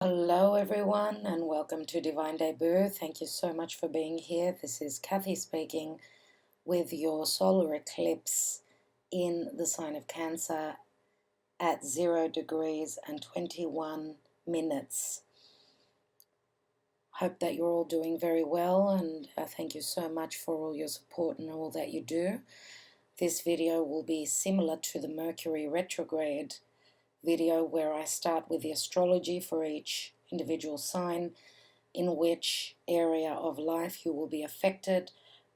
Hello everyone and welcome to Divine Debut. Thank you so much for being here. This is Kathy speaking with your solar eclipse in the sign of Cancer at 0 degrees and 21 minutes. Hope that you're all doing very well, and thank you so much for all your support and all that you do. This video will be similar to the Mercury retrograde video where I start with the astrology for each individual sign, in which area of life you will be affected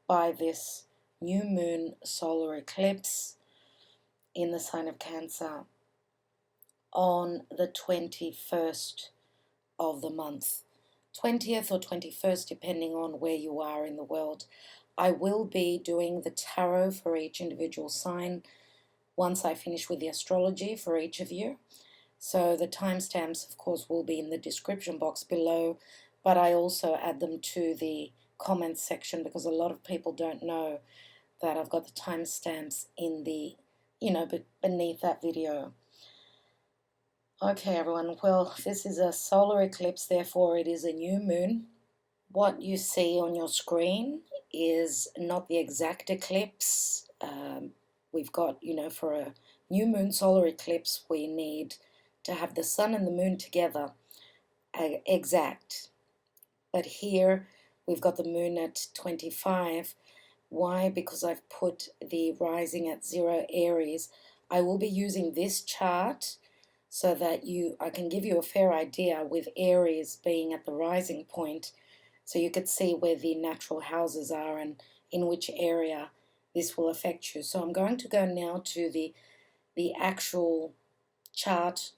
by this new moon solar eclipse in the sign of Cancer on the 21st of the month, 20th or 21st, depending on where you are in the world. I will be doing the tarot for each individual sign once I finish with the astrology for each of you. So the timestamps, of course, will be in the description box below, but I also add them to the comments section because a lot of people don't know that I've got the timestamps in the, beneath that video. Okay, everyone, well, this is a solar eclipse, therefore it is a new moon. What you see on your screen is not the exact eclipse. We've got, for a new moon solar eclipse, we need to have the sun and the moon together, exact. But here we've got the moon at 25. Why? Because I've put the rising at 0 Aries. I will be using this chart so that I can give you a fair idea with Aries being at the rising point, so you could see where the natural houses are and in which area this will affect you. So I'm going to go now to the actual chart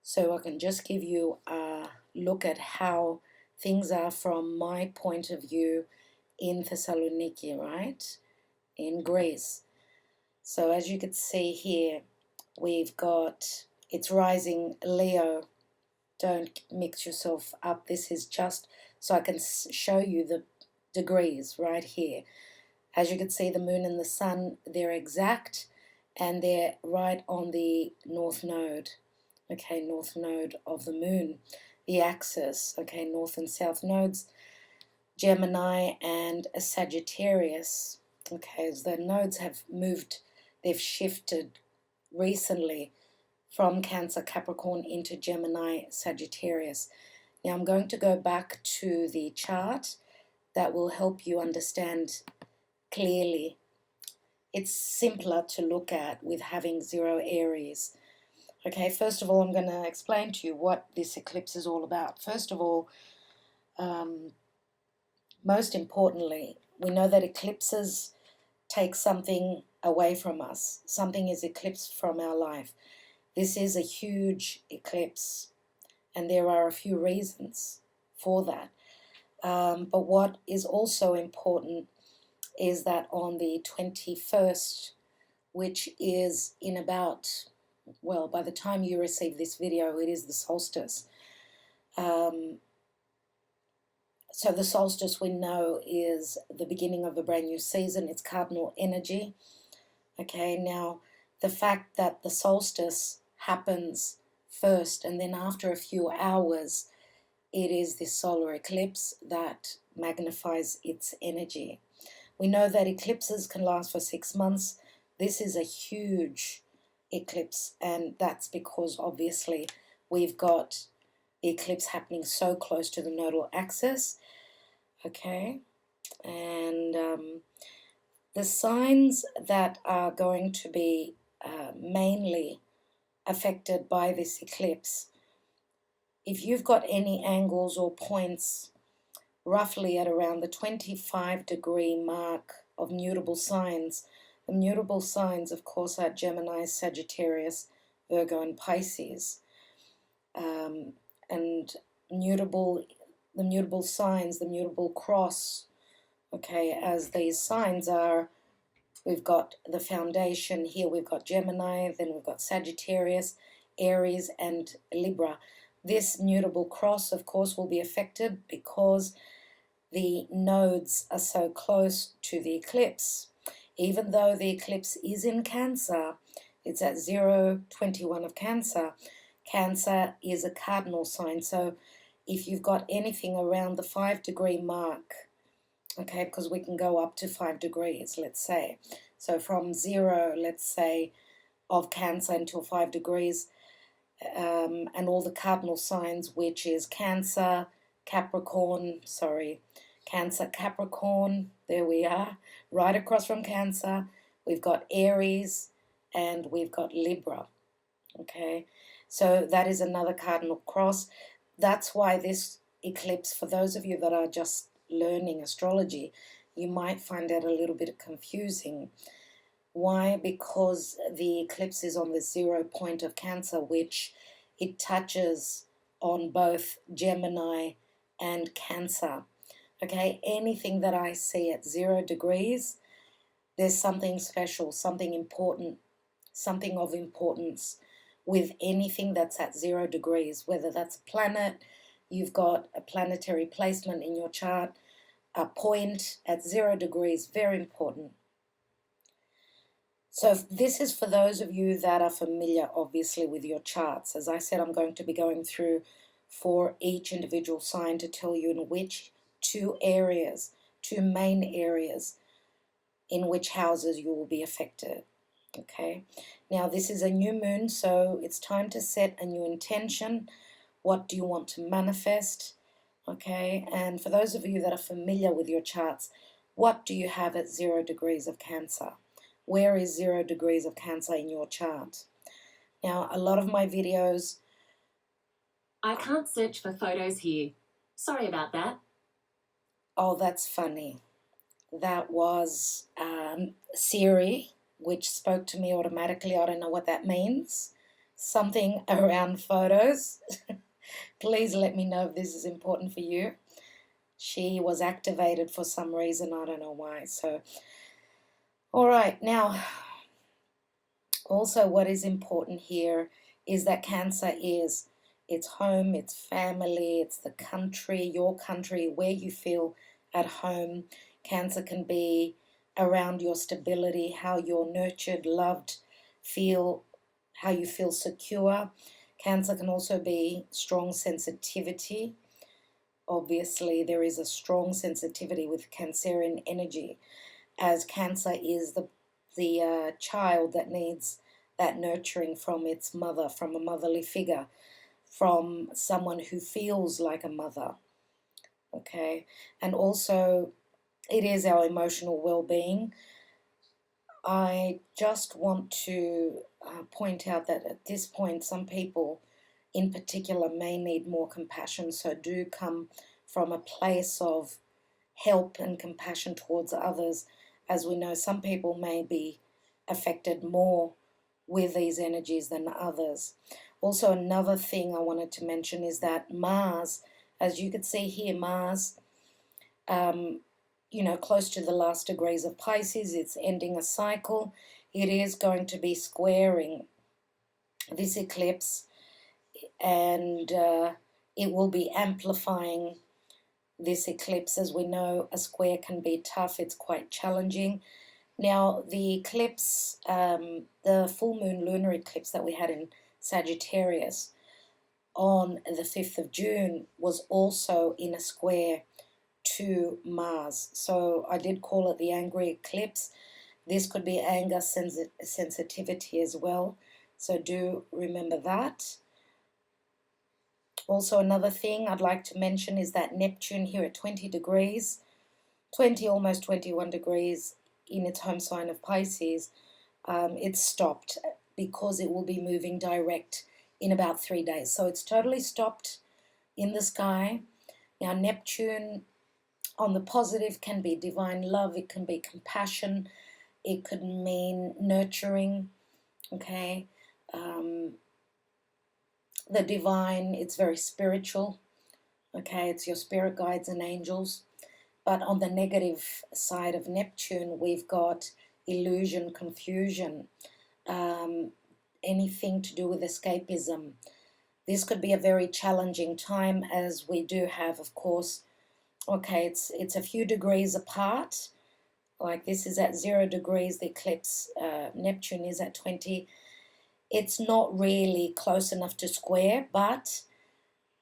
so I can just give you a look at how things are from my point of view in Thessaloniki, right? In Greece. So as you can see here, we've got, it's rising Leo. Don't mix yourself up. This is just so I can show you the degrees right here. As you can see, the moon and the sun, they're exact and they're right on the north node. Okay, north node of the moon. The axis, okay, north and south nodes, Gemini and a Sagittarius. Okay, as the nodes have moved, they've shifted recently from Cancer, Capricorn into Gemini, Sagittarius. Now I'm going to go back to the chart that will help you understand clearly. It's simpler to look at with having 0 Aries. Okay, first of all, I'm going to explain to you what this eclipse is all about. First of all, most importantly, we know that eclipses take something away from us. Something is eclipsed from our life. This is a huge eclipse, and there are a few reasons for that. But what is also important is that on the 21st, which is in about, well, by the time you receive this video, it is the solstice. So the solstice, we know, is the beginning of a brand new season. It's cardinal energy. Okay, now the fact that the solstice happens first and then after a few hours, it is the solar eclipse that magnifies its energy. We know that eclipses can last for 6 months. This is a huge eclipse, and that's because obviously we've got the eclipse happening so close to the nodal axis. Okay, and the signs that are going to be mainly affected by this eclipse, if you've got any angles or points roughly at around the 25-degree mark of mutable signs, the mutable signs, of course, are Gemini, Sagittarius, Virgo, and Pisces. And the mutable signs, the mutable cross, okay, as these signs are, we've got the foundation here, we've got Gemini, then we've got Sagittarius, Aries, and Libra. This mutable cross, of course, will be affected because the nodes are so close to the eclipse. Even though the eclipse is in Cancer, it's at 021 of Cancer, Cancer is a cardinal sign. So if you've got anything around the 5-degree mark, okay, because we can go up to 5 degrees, let's say. So from 0, let's say, of Cancer until 5 degrees, and all the cardinal signs, which is Cancer, Cancer, Capricorn, there we are, right across from Cancer. We've got Aries and we've got Libra, okay? So that is another cardinal cross. That's why this eclipse, for those of you that are just learning astrology, you might find it a little bit confusing. Why? Because the eclipse is on the 0 point of Cancer, which it touches on both Gemini and Cancer. Okay, anything that I see at 0 degrees, there's something special, something important, something of importance with anything that's at 0 degrees, whether that's a planet, you've got a planetary placement in your chart, a point at 0 degrees, very important. So this is for those of you that are familiar, obviously, with your charts. As I said, I'm going to be going through for each individual sign to tell you in which two main areas, in which houses you will be affected. Okay, now this is a new moon, so it's time to set a new intention. What do you want to manifest? Okay, and for those of you that are familiar with your charts, what do you have at 0 degrees of Cancer? Where is 0 degrees of Cancer in your chart? Now, a lot of my videos... I can't search for photos here. Sorry about that. Oh, that's funny. That was Siri, which spoke to me automatically. I don't know what that means. Something around photos. Please let me know if this is important for you. She was activated for some reason. I don't know why. So, all right. Now, also what is important here is that Cancer is it's home, it's family, it's the country, your country, where you feel at home. Cancer can be around your stability, how you're nurtured, loved, how you feel secure. Cancer can also be strong sensitivity. Obviously, there is a strong sensitivity with Cancerian energy, as Cancer is the child that needs that nurturing from its mother, from a motherly figure, from someone who feels like a mother. Okay, and also it is our emotional well-being. I just want to point out that at this point, some people in particular may need more compassion, so do come from a place of help and compassion towards others. As we know, some people may be affected more with these energies than others. Also, another thing I wanted to mention is that Mars, as you can see here, Mars, close to the last degrees of Pisces, it's ending a cycle. It is going to be squaring this eclipse, and it will be amplifying this eclipse. As we know, a square can be tough, it's quite challenging. Now, the eclipse, the full moon lunar eclipse that we had in Sagittarius on the 5th of June was also in a square to Mars. So I did call it the angry eclipse. This could be anger, sensitivity as well. So do remember that. Also, another thing I'd like to mention is that Neptune here at 20 degrees, almost 21 degrees in its home sign of Pisces, it's stopped because it will be moving direct in about 3 days. So it's totally stopped in the sky. Now, Neptune on the positive can be divine love, it can be compassion, it could mean nurturing, okay? The divine, it's very spiritual, okay? It's your spirit guides and angels. But on the negative side of Neptune, we've got illusion, confusion, anything to do with escapism. This could be a very challenging time, as we do have, of course, okay, it's a few degrees apart. Like this is at 0 degrees, the eclipse, Neptune is at 20. It's not really close enough to square, but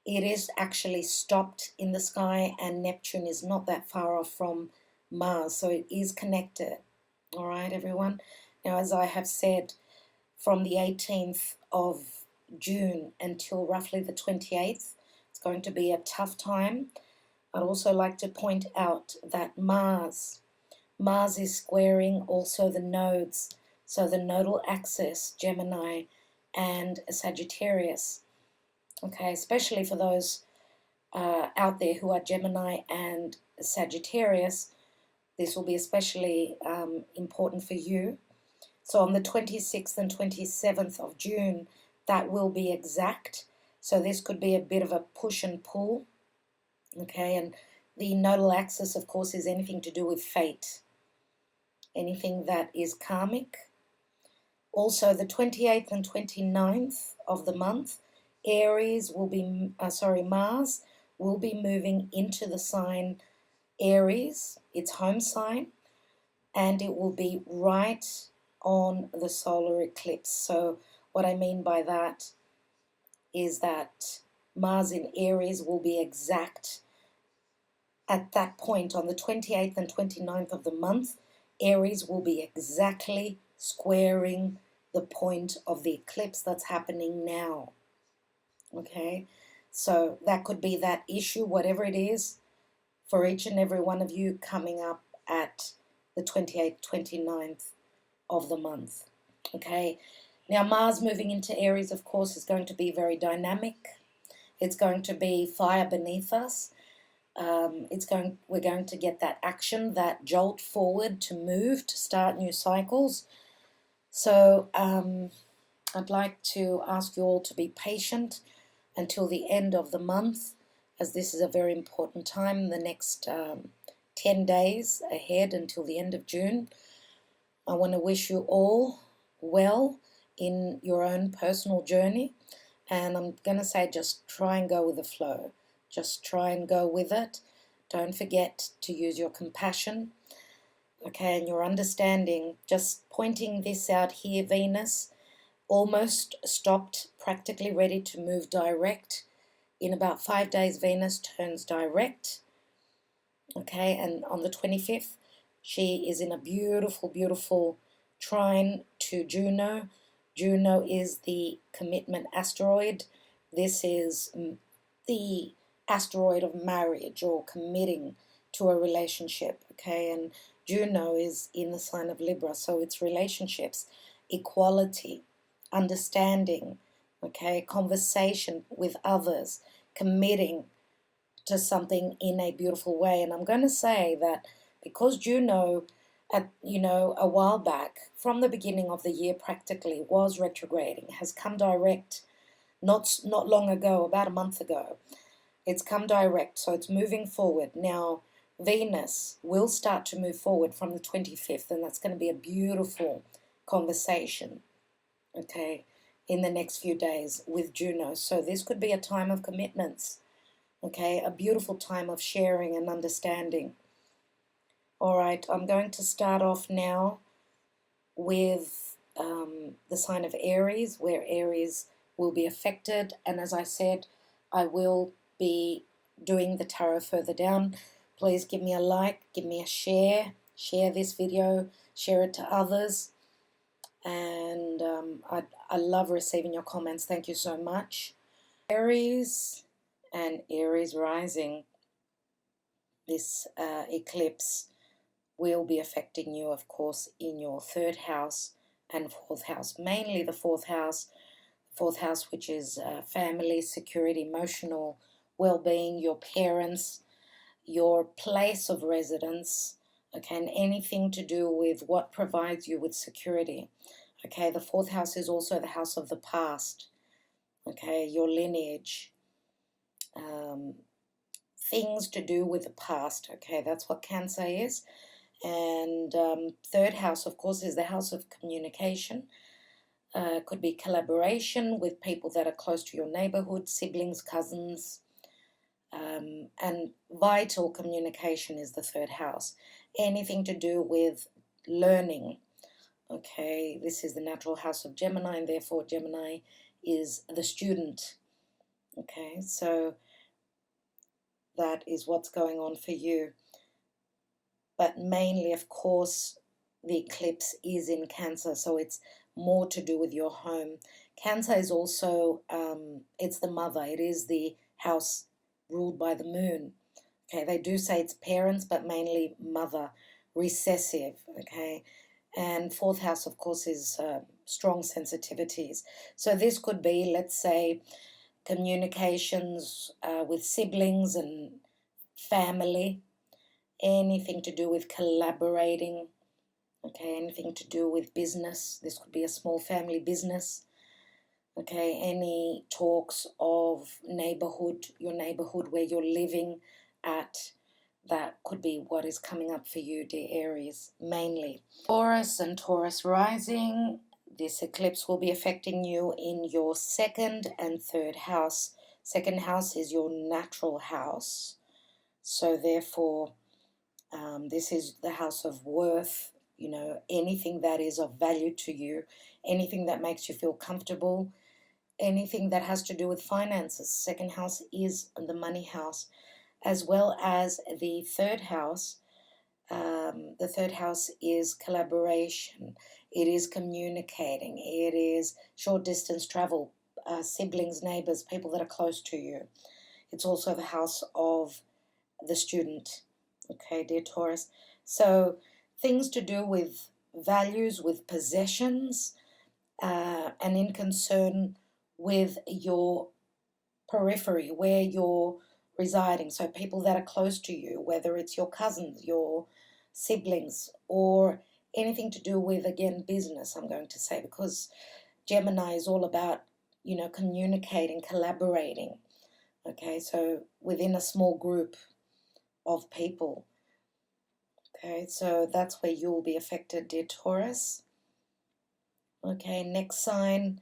it is actually stopped in the sky, and Neptune is not that far off from Mars, so it is connected. All right, everyone. Now, as I have said, from the 18th of June until roughly the 28th, it's going to be a tough time. I'd also like to point out that Mars is squaring also the nodes, so the nodal axis, Gemini and Sagittarius. Okay, especially for those out there who are Gemini and Sagittarius, this will be especially important for you. So on the 26th and 27th of June, that will be exact. So this could be a bit of a push and pull. Okay, and the nodal axis, of course, is anything to do with fate, anything that is karmic. Also, the 28th and 29th of the month, Mars will be moving into the sign Aries, its home sign, and it will be right on the solar eclipse. So what I mean by that is that Mars in Aries will be exact at that point on the 28th and 29th of the month. Aries will be exactly squaring the point of the eclipse that's happening now. Okay, so that could be that issue, whatever it is, for each and every one of you coming up at the 28th, 29th of the month. Okay, now Mars moving into Aries, of course, is going to be very dynamic. It's going to be fire beneath us. We're going to get that action, that jolt forward to move, to start new cycles. So I'd like to ask you all to be patient until the end of the month, as this is a very important time, the next 10 days ahead until the end of June. I want to wish you all well in your own personal journey, and I'm going to say just try and go with the flow. Just try and go with it. Don't forget to use your compassion, okay, and your understanding. Just pointing this out here, Venus almost stopped, practically ready to move direct. In about 5 days, Venus turns direct, okay, and on the 25th, she is in a beautiful, beautiful trine to Juno. Juno is the commitment asteroid. This is the asteroid of marriage or committing to a relationship, okay, and Juno is in the sign of Libra, so it's relationships, equality, understanding, okay, conversation with others, committing to something in a beautiful way. And I'm going to say that because Juno, a while back, from the beginning of the year practically, was retrograding, has come direct, not long ago, about a month ago. It's come direct, so it's moving forward. Now, Venus will start to move forward from the 25th, and that's going to be a beautiful conversation, okay, in the next few days with Juno. So this could be a time of commitments, okay, a beautiful time of sharing and understanding. All right, I'm going to start off now with the sign of Aries, where Aries will be affected. And as I said, I will be doing the tarot further down. Please give me a like, give me a share this video, share it to others. And I love receiving your comments. Thank you so much. Aries and Aries rising, this eclipse will be affecting you, of course, in your 3rd house and 4th house, mainly the 4th house. 4th house, which is family, security, emotional well-being, your parents, your place of residence, okay, and anything to do with what provides you with security. Okay, the 4th house is also the house of the past, okay, your lineage, things to do with the past, okay, that's what Cancer is. And 3rd house, of course, is the house of communication. Could be collaboration with people that are close to your neighborhood, siblings, cousins, and vital communication is the 3rd house. Anything to do with learning, Okay, this is the natural house of Gemini, and therefore Gemini is the student. Okay, so that is what's going on for you. But mainly, of course, the eclipse is in Cancer, so it's more to do with your home. Cancer is also, it's the mother. It is the house ruled by the moon. Okay, they do say it's parents, but mainly mother, recessive, okay? And fourth house, of course, is strong sensitivities. So this could be, let's say, communications with siblings and family, anything to do with collaborating, okay, anything to do with business. This could be a small family business, okay, any talks of neighborhood, your neighborhood where you're living at, that could be what is coming up for you, dear Aries, mainly. Taurus and Taurus rising, this eclipse will be affecting you in your second and third house. Second house is your natural house, so therefore this is the house of worth, you know, anything that is of value to you, anything that makes you feel comfortable, anything that has to do with finances. Second house is the money house, as well as the third house. The third house is collaboration. It is communicating. It is short distance travel, siblings, neighbors, people that are close to you. It's also the house of the student. Okay, dear Taurus. So things to do with values, with possessions, and in concern with your periphery, where you're residing. So people that are close to you, whether it's your cousins, your siblings, or anything to do with, again, business, I'm going to say, because Gemini is all about, you know, communicating, collaborating. Okay, so within a small group of people. Okay, so that's where you'll be affected, dear Taurus. Okay, next sign,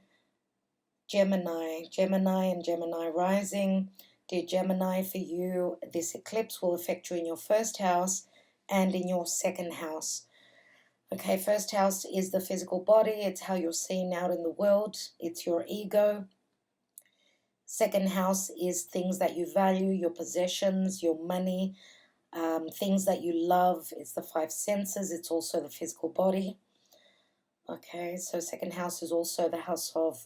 Gemini. Gemini and Gemini rising. Dear Gemini, for you, this eclipse will affect you in your first house and in your second house. Okay, first house is the physical body. It's how you're seen out in the world. It's your ego. Second house is things that you value, your possessions, your money, things that you love. It's the five senses. It's also the physical body. Okay, so second house is also the house of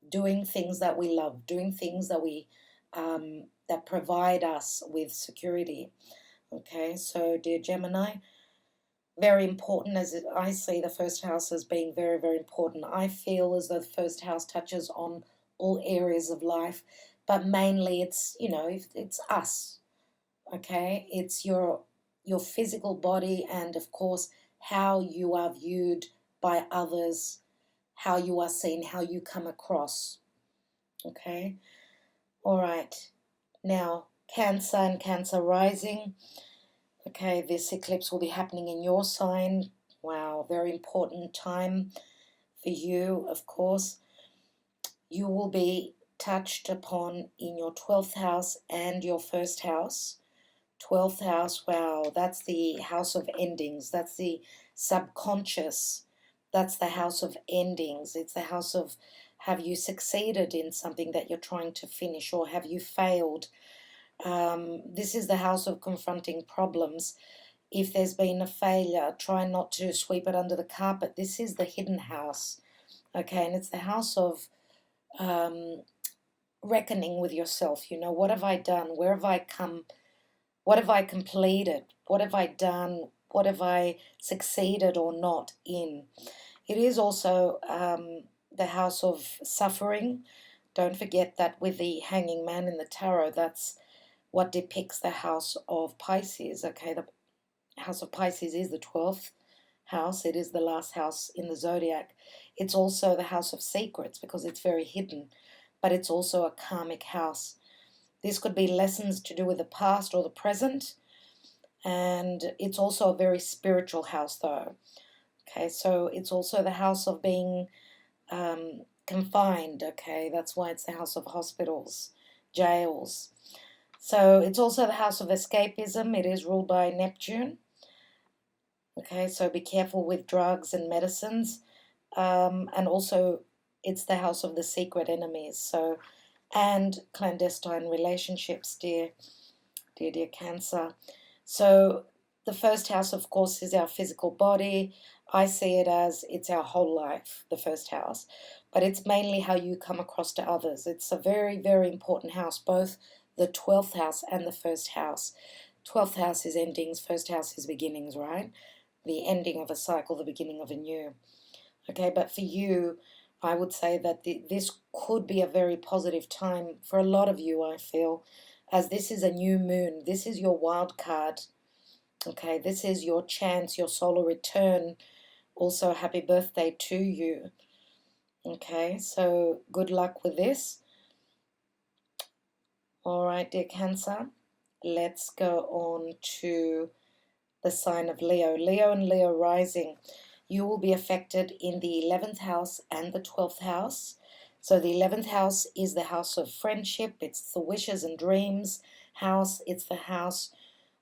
doing things that we love, doing things that we that provide us with security. Okay, so dear Gemini, very important, as I see the first house as being very, very important. I feel as though the first house touches on all areas of life, but mainly it's, you know, it's us. Okay, it's your physical body, and of course how you are viewed by others, how you are seen, how you come across. Okay, all right, now Cancer and Cancer rising. Okay, this eclipse will be happening in your sign. Wow, very important time for you, of course. You will be touched upon in your 12th house and your first house. 12th house, wow, that's the house of endings. That's the subconscious. That's the house of endings. It's the house of, have you succeeded in something that you're trying to finish, or have you failed? This is the house of confronting problems. If there's been a failure, try not to sweep it under the carpet. This is the hidden house. Okay, and it's the house of reckoning with yourself. You know, what have I done? Where have I come? What have I completed? What have I done? What have I succeeded or not in? It is also the house of suffering. Don't forget that with the Hanging Man in the Tarot, that's what depicts the house of Pisces. Okay, the house of Pisces is the 12th house. It is the last house in the Zodiac. It's also the house of secrets because it's very hidden, but it's also a karmic house. This could be lessons to do with the past or the present, and it's also a very spiritual house though. Okay, so it's also the house of being confined. Okay, that's why it's the house of hospitals, jails. So it's also the house of escapism. It is ruled by Neptune. Okay, so be careful with drugs and medicines. And also, it's the house of the secret enemies. So, and clandestine relationships, dear Cancer. So, the first house, of course, is our physical body. I see it as it's our whole life, the first house. But it's mainly how you come across to others. It's a very, very important house, both the 12th house and the first house. 12th house is endings, first house is beginnings, right? The ending of a cycle, the beginning of a new. Okay, but for you, I would say that this could be a very positive time for a lot of you, I feel, as this is a new moon. This is your wild card. Okay, this is your chance, your solar return. Also, happy birthday to you. Okay, so good luck with this. All right, dear Cancer, let's go on to the sign of Leo. Leo and Leo rising. You will be affected in the 11th house and the 12th house. So the 11th house is the house of friendship. It's the wishes and dreams house. It's the house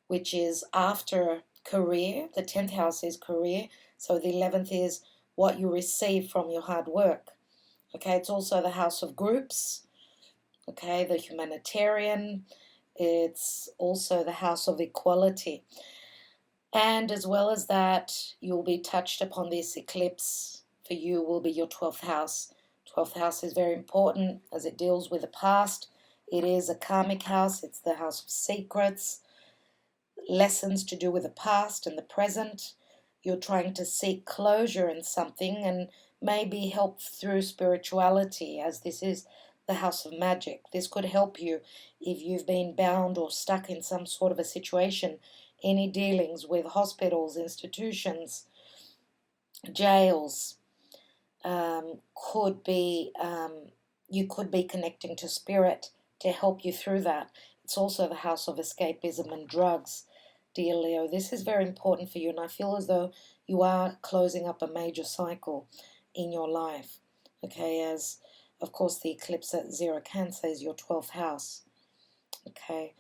which is after career. The 10th house is career. So the 11th is what you receive from your hard work. Okay, it's also the house of groups. Okay, the humanitarian. It's also the house of equality. And as well as that, you'll be touched upon this eclipse. For you will be your 12th house. 12th house is very important as it deals with the past. It is a karmic house. It's the house of secrets, lessons to do with the past and the present. You're trying to seek closure in something and maybe help through spirituality, as this is the house of magic. This could help you if you've been bound or stuck in some sort of a situation. Any dealings with hospitals, institutions, jails, could be, you could be connecting to spirit to help you through that. It's also the house of escapism and drugs, dear Leo. This is very important for you, and I feel as though you are closing up a major cycle in your life. Okay, as of course the eclipse at 0 Cancer is your 12th house. Okay.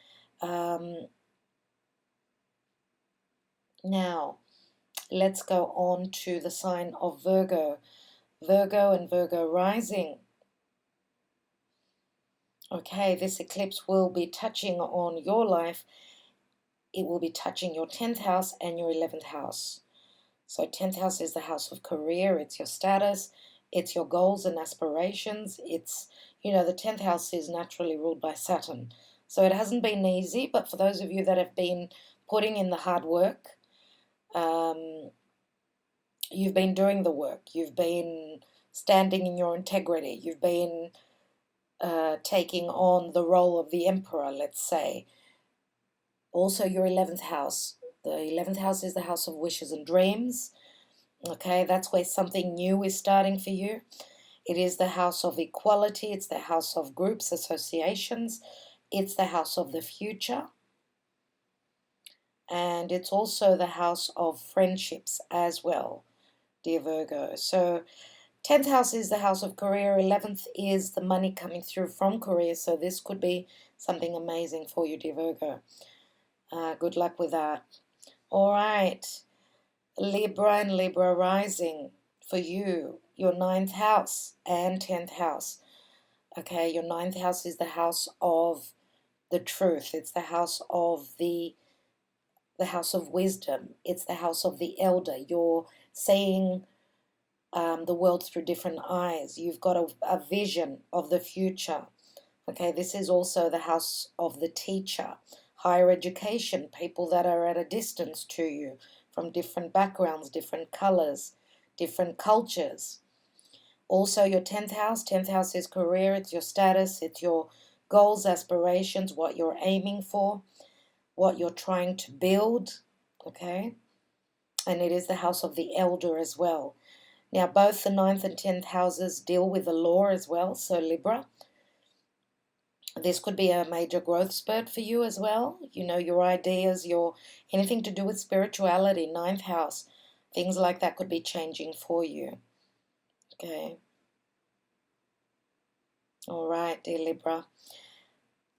Now, let's go on to the sign of Virgo. Virgo and Virgo rising. Okay, this eclipse will be touching on your life. It will be touching your 10th house and your 11th house. So 10th house is the house of career. It's your status. It's your goals and aspirations. It's, the 10th house is naturally ruled by Saturn. So it hasn't been easy, but for those of you that have been putting in the hard work, you've been doing the work. You've been standing in your integrity. You've been taking on the role of the emperor, let's say. Also, your 11th house. The 11th house is the house of wishes and dreams. Okay, that's where something new is starting for you. It is the house of equality. It's the house of groups, associations. It's the house of the future. And it's also the house of friendships as well, dear Virgo. So 10th house is the house of career. 11th is the money coming through from career. So this could be something amazing for you, dear Virgo. Good luck with that. All right. Libra and Libra rising for you. Your 9th house and 10th house. Okay, your 9th house is the house of the truth. It's the house of the house of wisdom. It's the house of the elder. You're seeing the world through different eyes. You've got a vision of the future. Okay, this is also the house of the teacher. Higher education, people that are at a distance to you from different backgrounds, different colors, different cultures. Also your 10th house is career. It's your status, it's your goals, aspirations, what you're aiming for, what you're trying to build. Okay, and it is the house of the elder as well. Now, both the 9th and 10th houses deal with the law as well. So, Libra, this could be a major growth spurt for you as well. Your ideas, your anything to do with spirituality, 9th house, things like that could be changing for you. Okay. All right, dear Libra.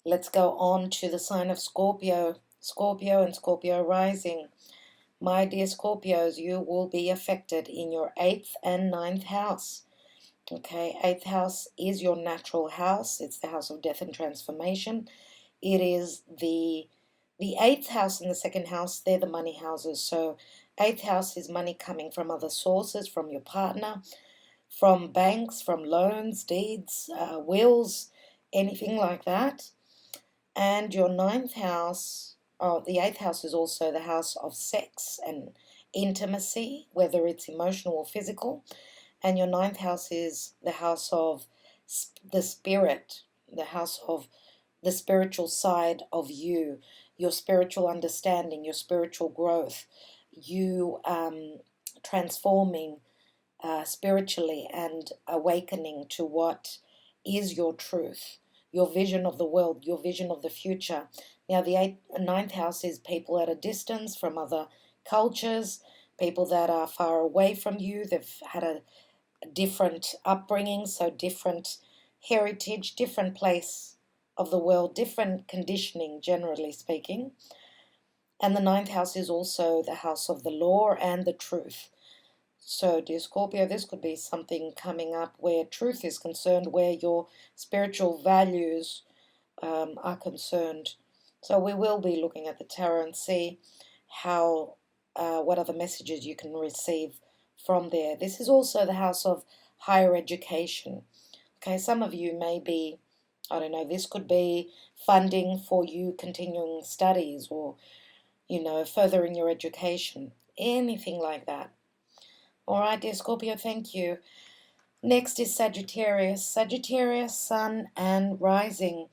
Let's go on to the sign of Scorpio. Scorpio and Scorpio rising. My dear Scorpios, you will be affected in your 8th and 9th house. Okay, 8th house is your natural house. It's the house of death and transformation. It is the 8th house and the 2nd house, they're the money houses. So 8th house is money coming from other sources, from your partner, from banks, from loans, deeds, wills, anything like that. And your 9th house, the 8th house is also the house of sex and intimacy, whether it's emotional or physical. And your 9th house is the house of the spirit, the house of the spiritual side of you, your spiritual understanding, your spiritual growth, you transforming spiritually and awakening to what is your truth, your vision of the world, your vision of the future. Now, the 9th house is people at a distance from other cultures, people that are far away from you. They've had a different upbringing, so different heritage, different place of the world, different conditioning, generally speaking. And the 9th house is also the house of the law and the truth. So, dear Scorpio, this could be something coming up where truth is concerned, where your spiritual values are concerned. So we will be looking at the tarot and see how, what other messages you can receive from there. This is also the house of higher education. Okay, some of you may be, I don't know, this could be funding for you continuing studies or, furthering your education, anything like that. All right, dear Scorpio, thank you. Next is Sagittarius. Sagittarius, Sun and Rising.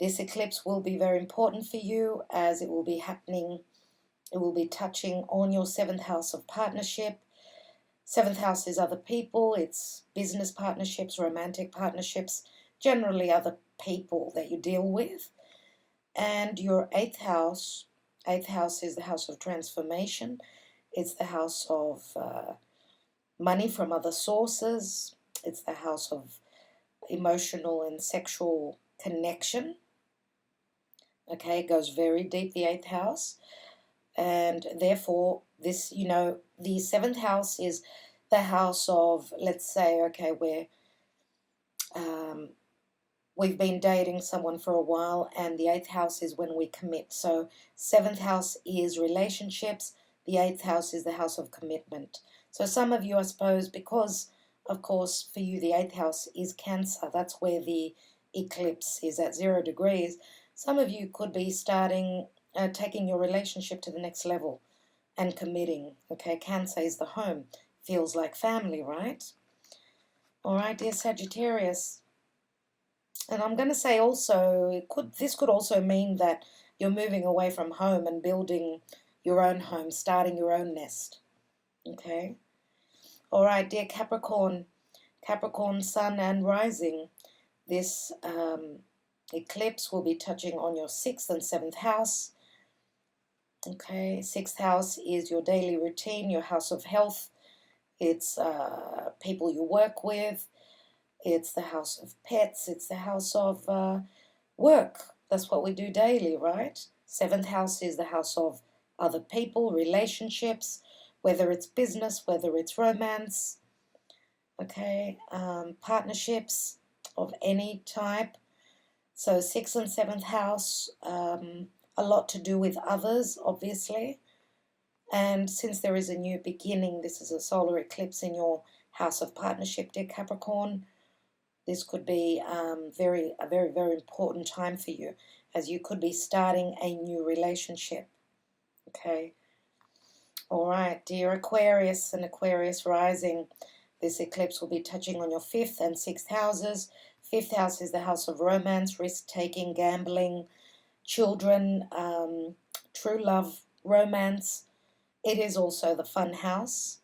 This eclipse will be very important for you as it will be happening. It will be touching on your 7th house of partnership. 7th house is other people. It's business partnerships, romantic partnerships, generally other people that you deal with. And your 8th house is the house of transformation. It's the house of money from other sources. It's the house of emotional and sexual connection. Okay, it goes very deep, the 8th house. And therefore, this, the 7th house is the house of, let's say, okay, where we've been dating someone for a while, and the 8th house is when we commit. So 7th house is relationships, the 8th house is the house of commitment. So some of you, I suppose, because, of course, for you, the 8th house is Cancer. That's where the eclipse is at 0 degrees. Some of you could be starting, taking your relationship to the next level and committing. Okay, Cancer is the home. Feels like family, right? All right, dear Sagittarius. And I'm going to say also, this could also mean that you're moving away from home and building your own home, starting your own nest. Okay? All right, dear Capricorn. Capricorn, Sun and Rising. This eclipse will be touching on your 6th and 7th house. Okay, 6th house is your daily routine, your house of health. It's people you work with. It's the house of pets. It's the house of work. That's what we do daily, right? 7th house is the house of other people, relationships, whether it's business, whether it's romance, okay, partnerships of any type. So 6th and 7th house, a lot to do with others, obviously. And since there is a new beginning, this is a solar eclipse in your house of partnership, dear Capricorn. This could be a very, very important time for you, as you could be starting a new relationship. Okay. All right, dear Aquarius and Aquarius rising. This eclipse will be touching on your 5th and 6th houses. 5th house is the house of romance, risk-taking, gambling, children, true love, romance. It is also the fun house,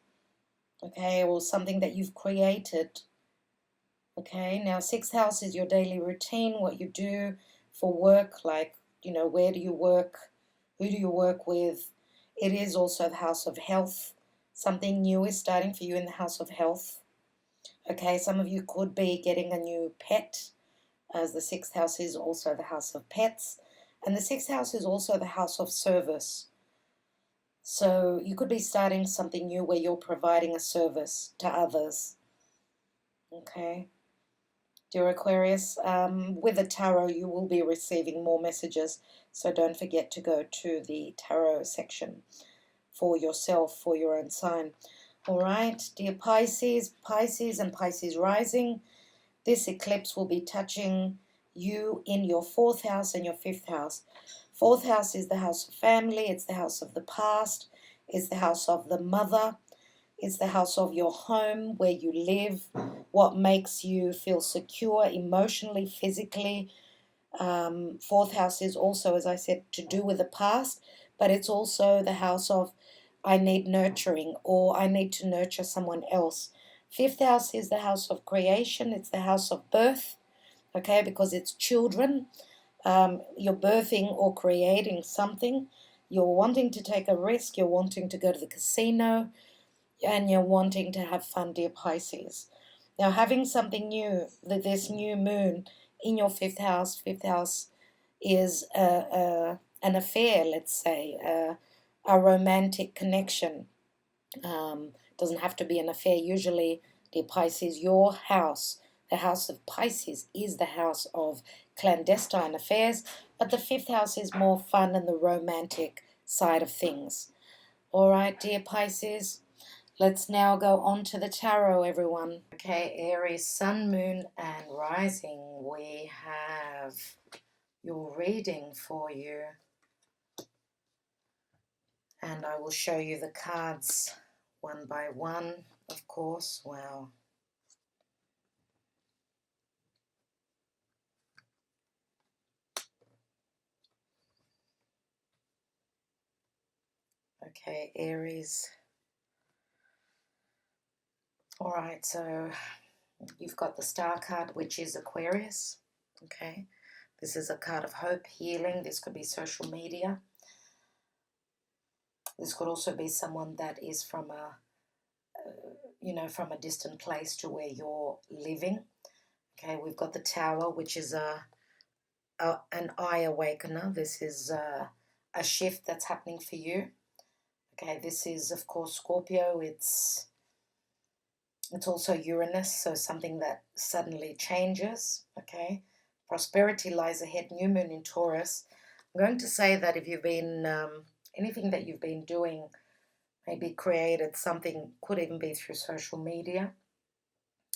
okay, or something that you've created. Okay, now 6th house is your daily routine, what you do for work, like, where do you work, who do you work with. It is also the house of health. Something new is starting for you in the house of health. Okay, some of you could be getting a new pet, as the 6th house is also the house of pets. And the 6th house is also the house of service. So you could be starting something new where you're providing a service to others. Okay. Dear Aquarius, with the tarot, you will be receiving more messages. So don't forget to go to the tarot section for yourself, for your own sign. All right, dear Pisces, Pisces and Pisces rising, this eclipse will be touching you in your 4th house and your 5th house. 4th house is the house of family, it's the house of the past, it's the house of the mother, it's the house of your home, where you live, what makes you feel secure emotionally, physically. 4th house is also, as I said, to do with the past, but it's also the house of I need nurturing, or I need to nurture someone else. 5th house is the house of creation, it's the house of birth, okay, because it's children. You're birthing or creating something. You're wanting to take a risk, you're wanting to go to the casino, and you're wanting to have fun, dear Pisces. Now, having something new, this new moon in your 5th house is an affair, let's say, a romantic connection. Doesn't have to be an affair. Usually, dear Pisces, your house, the house of Pisces, is the house of clandestine affairs, but the 5th house is more fun and the romantic side of things. All right, dear Pisces, let's now go on to the tarot, everyone. Okay, Aries, Sun, Moon, and Rising. We have your reading for you. And I will show you the cards one by one, of course. Wow. Okay, Aries. All right, so you've got the star card, which is Aquarius. Okay, this is a card of hope, healing. This could be social media. This could also be someone that is from a, from a distant place to where you're living. Okay, we've got the Tower, which is an eye awakener. This is a shift that's happening for you. Okay, this is, of course, Scorpio. It's also Uranus, so something that suddenly changes. Okay, prosperity lies ahead. New moon in Taurus. I'm going to say that if you've been anything that you've been doing, maybe created something, could even be through social media,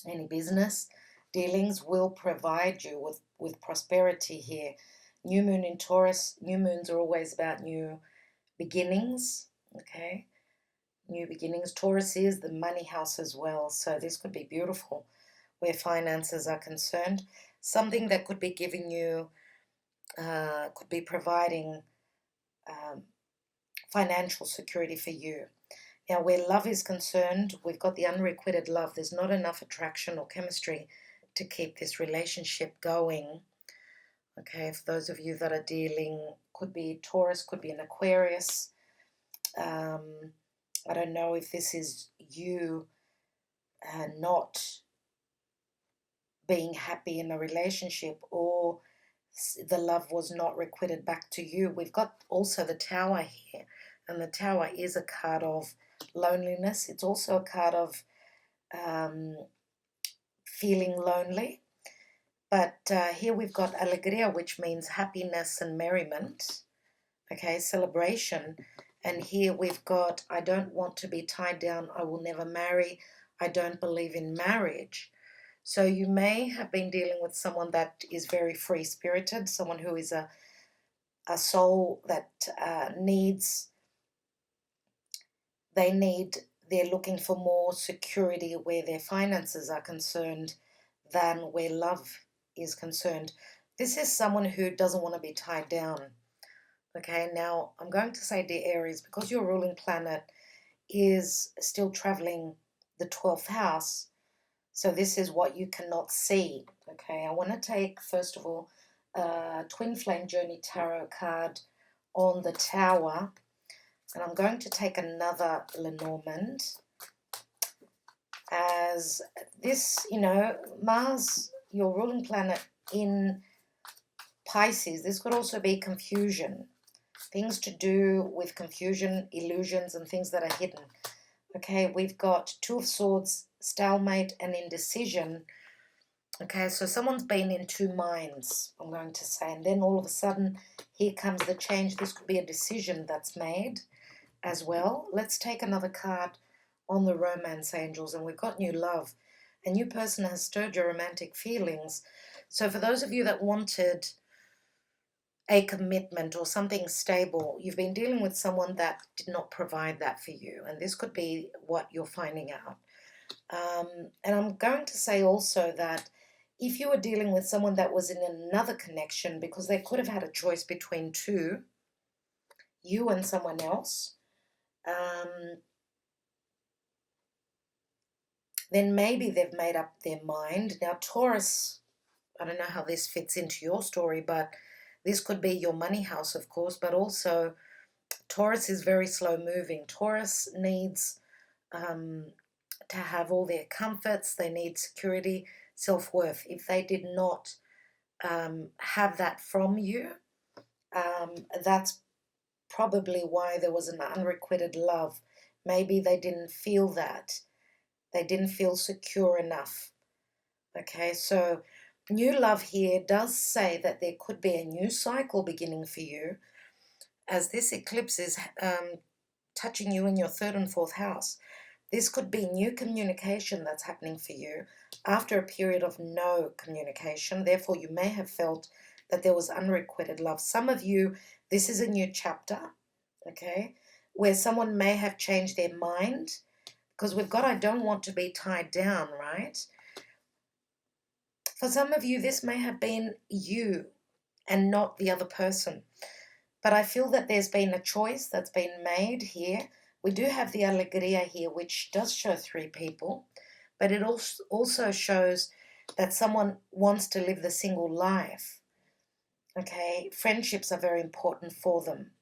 any business dealings, will provide you with prosperity here. New moon in Taurus. New moons are always about new beginnings. Okay, new beginnings. Taurus is the money house as well, so this could be beautiful where finances are concerned. Something that could be giving you, could be providing financial security for you. Now, where love is concerned, we've got the unrequited love. There's not enough attraction or chemistry to keep this relationship going. Okay, for those of you that are dealing, could be Taurus, could be an Aquarius. I don't know if this is you not being happy in a relationship, or the love was not requited back to you. We've got also the Tower here, and the Tower is a card of loneliness. It's also a card of feeling lonely. But here we've got alegria, which means happiness and merriment. Okay, celebration. And here we've got, I don't want to be tied down. I will never marry. I don't believe in marriage. So you may have been dealing with someone that is very free-spirited, someone who is a soul that they're looking for more security where their finances are concerned than where love is concerned. This is someone who doesn't want to be tied down. Okay, now I'm going to say, dear Aries, because your ruling planet is still traveling the 12th house, so this is what you cannot see. Okay, I want to take, first of all, Twin Flame Journey Tarot card on the Tower, and I'm going to take another Lenormand, as this, Mars, your ruling planet in Pisces, this could also be confusion. Things to do with confusion, illusions, and things that are hidden. Okay, we've got Two of Swords, stalemate, and indecision. Okay, so someone's been in two minds, I'm going to say, and then all of a sudden, here comes the change. This could be a decision that's made as well. Let's take another card on the romance angels, and we've got new love. A new person has stirred your romantic feelings. So for those of you that wanted a commitment or something stable, you've been dealing with someone that did not provide that for you, and this could be what you're finding out. And I'm going to say also that if you were dealing with someone that was in another connection, because they could have had a choice between two, you and someone else, then maybe they've made up their mind. Now, Taurus, I don't know how this fits into your story, but this could be your money house, of course, but also Taurus is very slow moving. Taurus needs to have all their comforts. They need security, self-worth. If they did not have that from you, that's probably why there was an unrequited love. Maybe they didn't feel that. They didn't feel secure enough. Okay, so new love here does say that there could be a new cycle beginning for you, as this eclipse is touching you in your third and fourth house. This could be new communication that's happening for you after a period of no communication. Therefore, you may have felt that there was unrequited love. Some of you, this is a new chapter, okay, where someone may have changed their mind, because we've got I don't want to be tied down, right? For some of you, this may have been you and not the other person. But I feel that there's been a choice that's been made here. We do have the Alegria here, which does show three people, but it also shows that someone wants to live the single life. Okay, friendships are very important for them.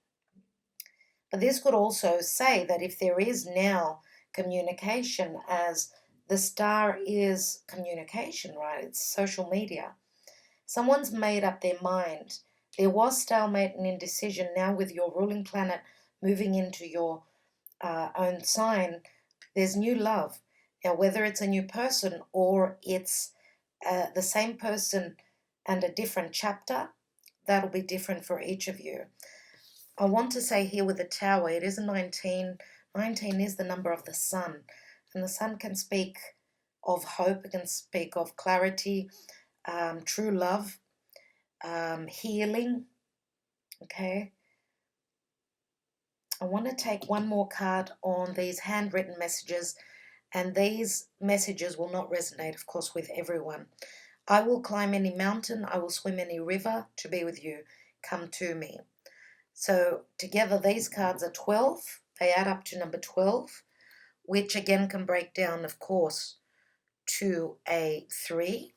But this could also say that if there is now communication, as the star is communication, right? It's social media. Someone's made up their mind. There was stalemate and indecision. Now with your ruling planet moving into your own sign, there's new love. Now whether it's a new person or it's the same person and a different chapter, that'll be different for each of you. I want to say here with the Tower, it is a 19. 19 is the number of the sun. And the sun can speak of hope, it can speak of clarity, true love, healing. Okay, I want to take one more card on these handwritten messages, and these messages will not resonate, of course, with everyone. I will climb any mountain, I will swim any river to be with you. Come to me. So together these cards are 12. They add up to number 12, which again can break down, of course, to a 3.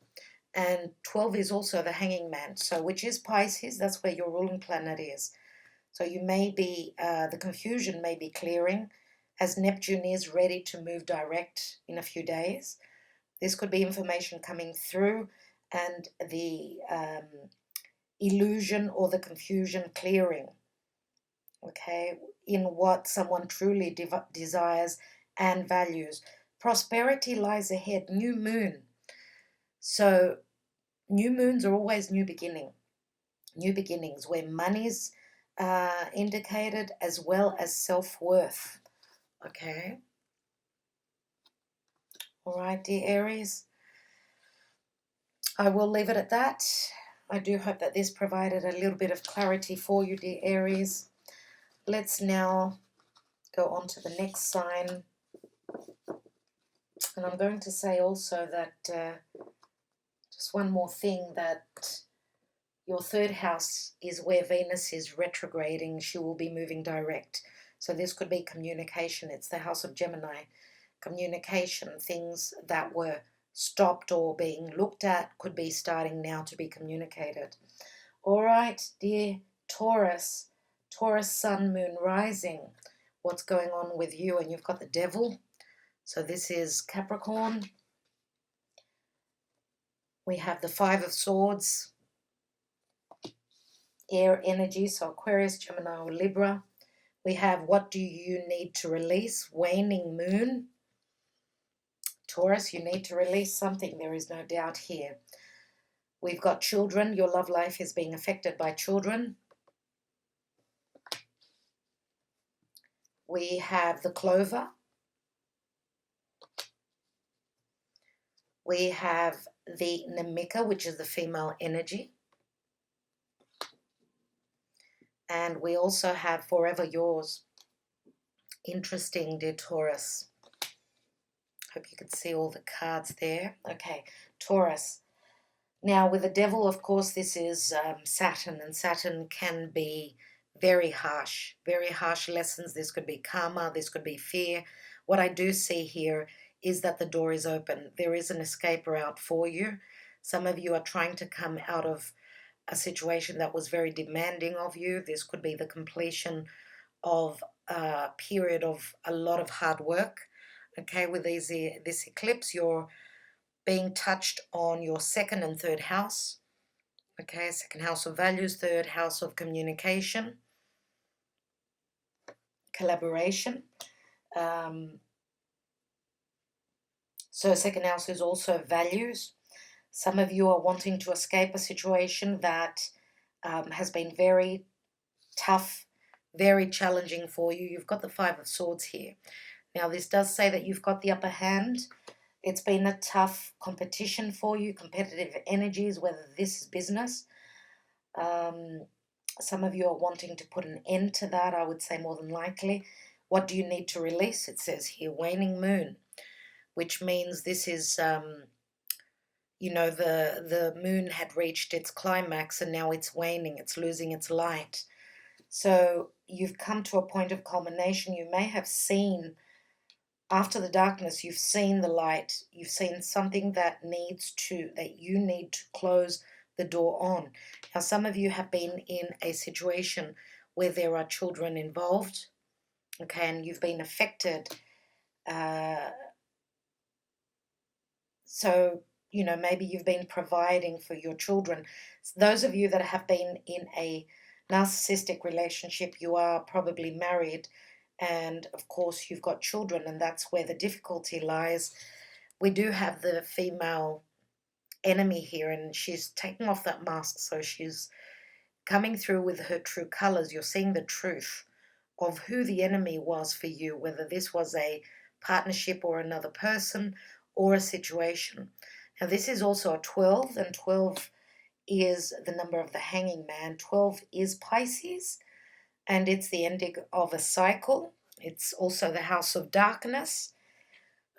And 12 is also the hanging man, so which is Pisces. That's where your ruling planet is. So you may be, the confusion may be clearing, as Neptune is ready to move direct in a few days. This could be information coming through, and the illusion or the confusion clearing, okay, in what someone truly desires and values. Prosperity lies ahead, new moon. So new moons are always new beginnings, where money's indicated, as well as self-worth. Okay. All right, dear Aries. I will leave it at that. I do hope that this provided a little bit of clarity for you, dear Aries. Let's now go on to the next sign. And I'm going to say also that just one more thing, that your third house is where Venus is retrograding. She will be moving direct. So this could be communication. It's the house of Gemini. Communication, things that were stopped or being looked at could be starting now to be communicated. All right, dear Taurus, Taurus sun, moon, rising. What's going on with you? And you've got the devil. So this is Capricorn. We have the Five of Swords. air energy, so Aquarius, Gemini, or Libra. We have what do you need to release? Waning moon. Taurus, you need to release something. There is no doubt here. We've got children. Your love life is being affected by children. We have the clover. We have the Namika, which is the female energy. And we also have Forever Yours. Interesting, dear Taurus. Hope you could see all the cards there. Okay, Taurus. Now, with the devil, of course, this is Saturn, and Saturn can be very harsh lessons. This could be karma, this could be fear. What I do see here is that the door is open. There is an escape route for you. Some of you are trying to come out of a situation that was very demanding of you. This could be the completion of a period of a lot of hard work. Okay, with this eclipse, you're being touched on your second and third house. Okay, second house of values, third house of communication, collaboration. So second house is also values. Some of you are wanting to escape a situation that has been very tough, very challenging for you. You've got the Five of Swords here. Now, this does say that you've got the upper hand. It's been a tough competition for you, competitive energies, whether this is business. Some of you are wanting to put an end to that, I would say more than likely. What do you need to release? It says here, waning moon, which means this is, the moon had reached its climax and now it's waning, it's losing its light. So you've come to a point of culmination. You may have seen, after the darkness, you've seen the light. You've seen something that you need to close the door on. Now, some of you have been in a situation where there are children involved, okay, and you've been affected. So, maybe you've been providing for your children. Those of you that have been in a narcissistic relationship, you are probably married, and of course you've got children, and that's where the difficulty lies. We do have the female enemy here, and she's taking off that mask, so she's coming through with her true colors. You're seeing the truth of who the enemy was for you, whether this was a partnership or another person or a situation. Now, this is also a 12, and 12 is the number of the hanging man. 12 is Pisces, and it's the ending of a cycle. It's also the house of darkness,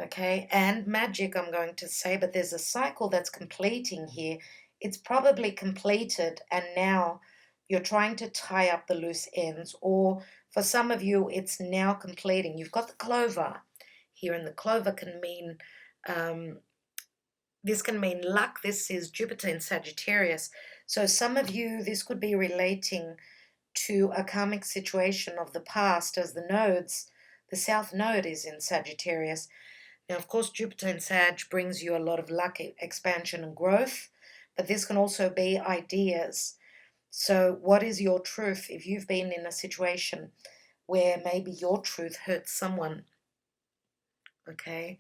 okay, and magic, I'm going to say, but there's a cycle that's completing here. It's probably completed, and now you're trying to tie up the loose ends, or for some of you, it's now completing. You've got the clover here, and the clover can mean, this can mean luck. This is Jupiter in Sagittarius. So some of you, this could be relating to a karmic situation of the past, as the South Node is in Sagittarius. Now, of course, Jupiter in Sag brings you a lot of luck, expansion, and growth, but this can also be ideas. So what is your truth? If you've been in a situation where maybe your truth hurts someone, okay,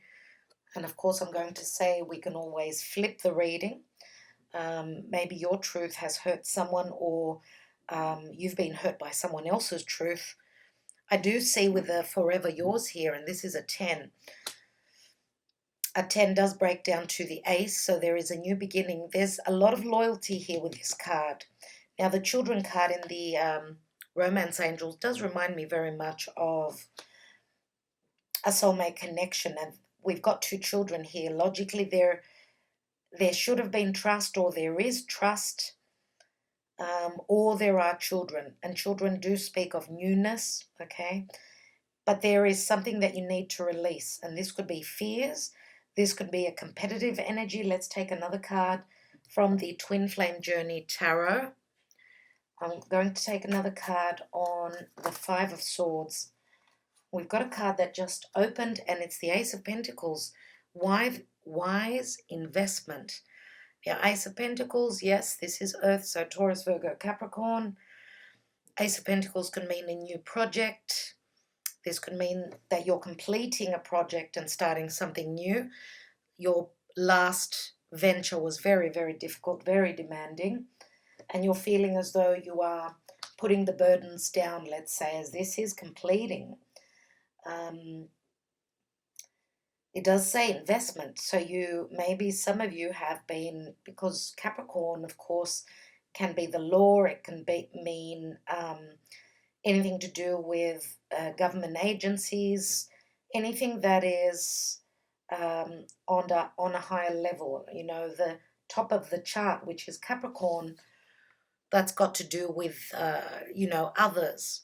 and of course I'm going to say we can always flip the reading. Maybe your truth has hurt someone, or you've been hurt by someone else's truth. I do see with the Forever Yours here, and this is a 10. A 10 does break down to the ace, so there is a new beginning. There's a lot of loyalty here with this card. Now, the children card in the Romance Angels does remind me very much of a soulmate connection, and we've got two children here. Logically, there should have been trust, or there is trust, or there are children, and children do speak of newness, okay? But there is something that you need to release, and this could be fears. This could be a competitive energy. Let's take another card from the Twin Flame Journey Tarot. I'm going to take another card on the Five of Swords. We've got a card that just opened, and it's the Ace of Pentacles. Wise investment. Yeah, Ace of Pentacles, yes, this is Earth, so Taurus, Virgo, Capricorn. Ace of Pentacles can mean a new project. This could mean that you're completing a project and starting something new. Your last venture was very, very difficult, very demanding, and you're feeling as though you are putting the burdens down, let's say, as this is completing. It does say investment, so maybe some of you have been, because Capricorn, of course, can be the law, it can mean anything to do with government agencies, anything that is on a higher level, the top of the chart, which is Capricorn, that's got to do with, others.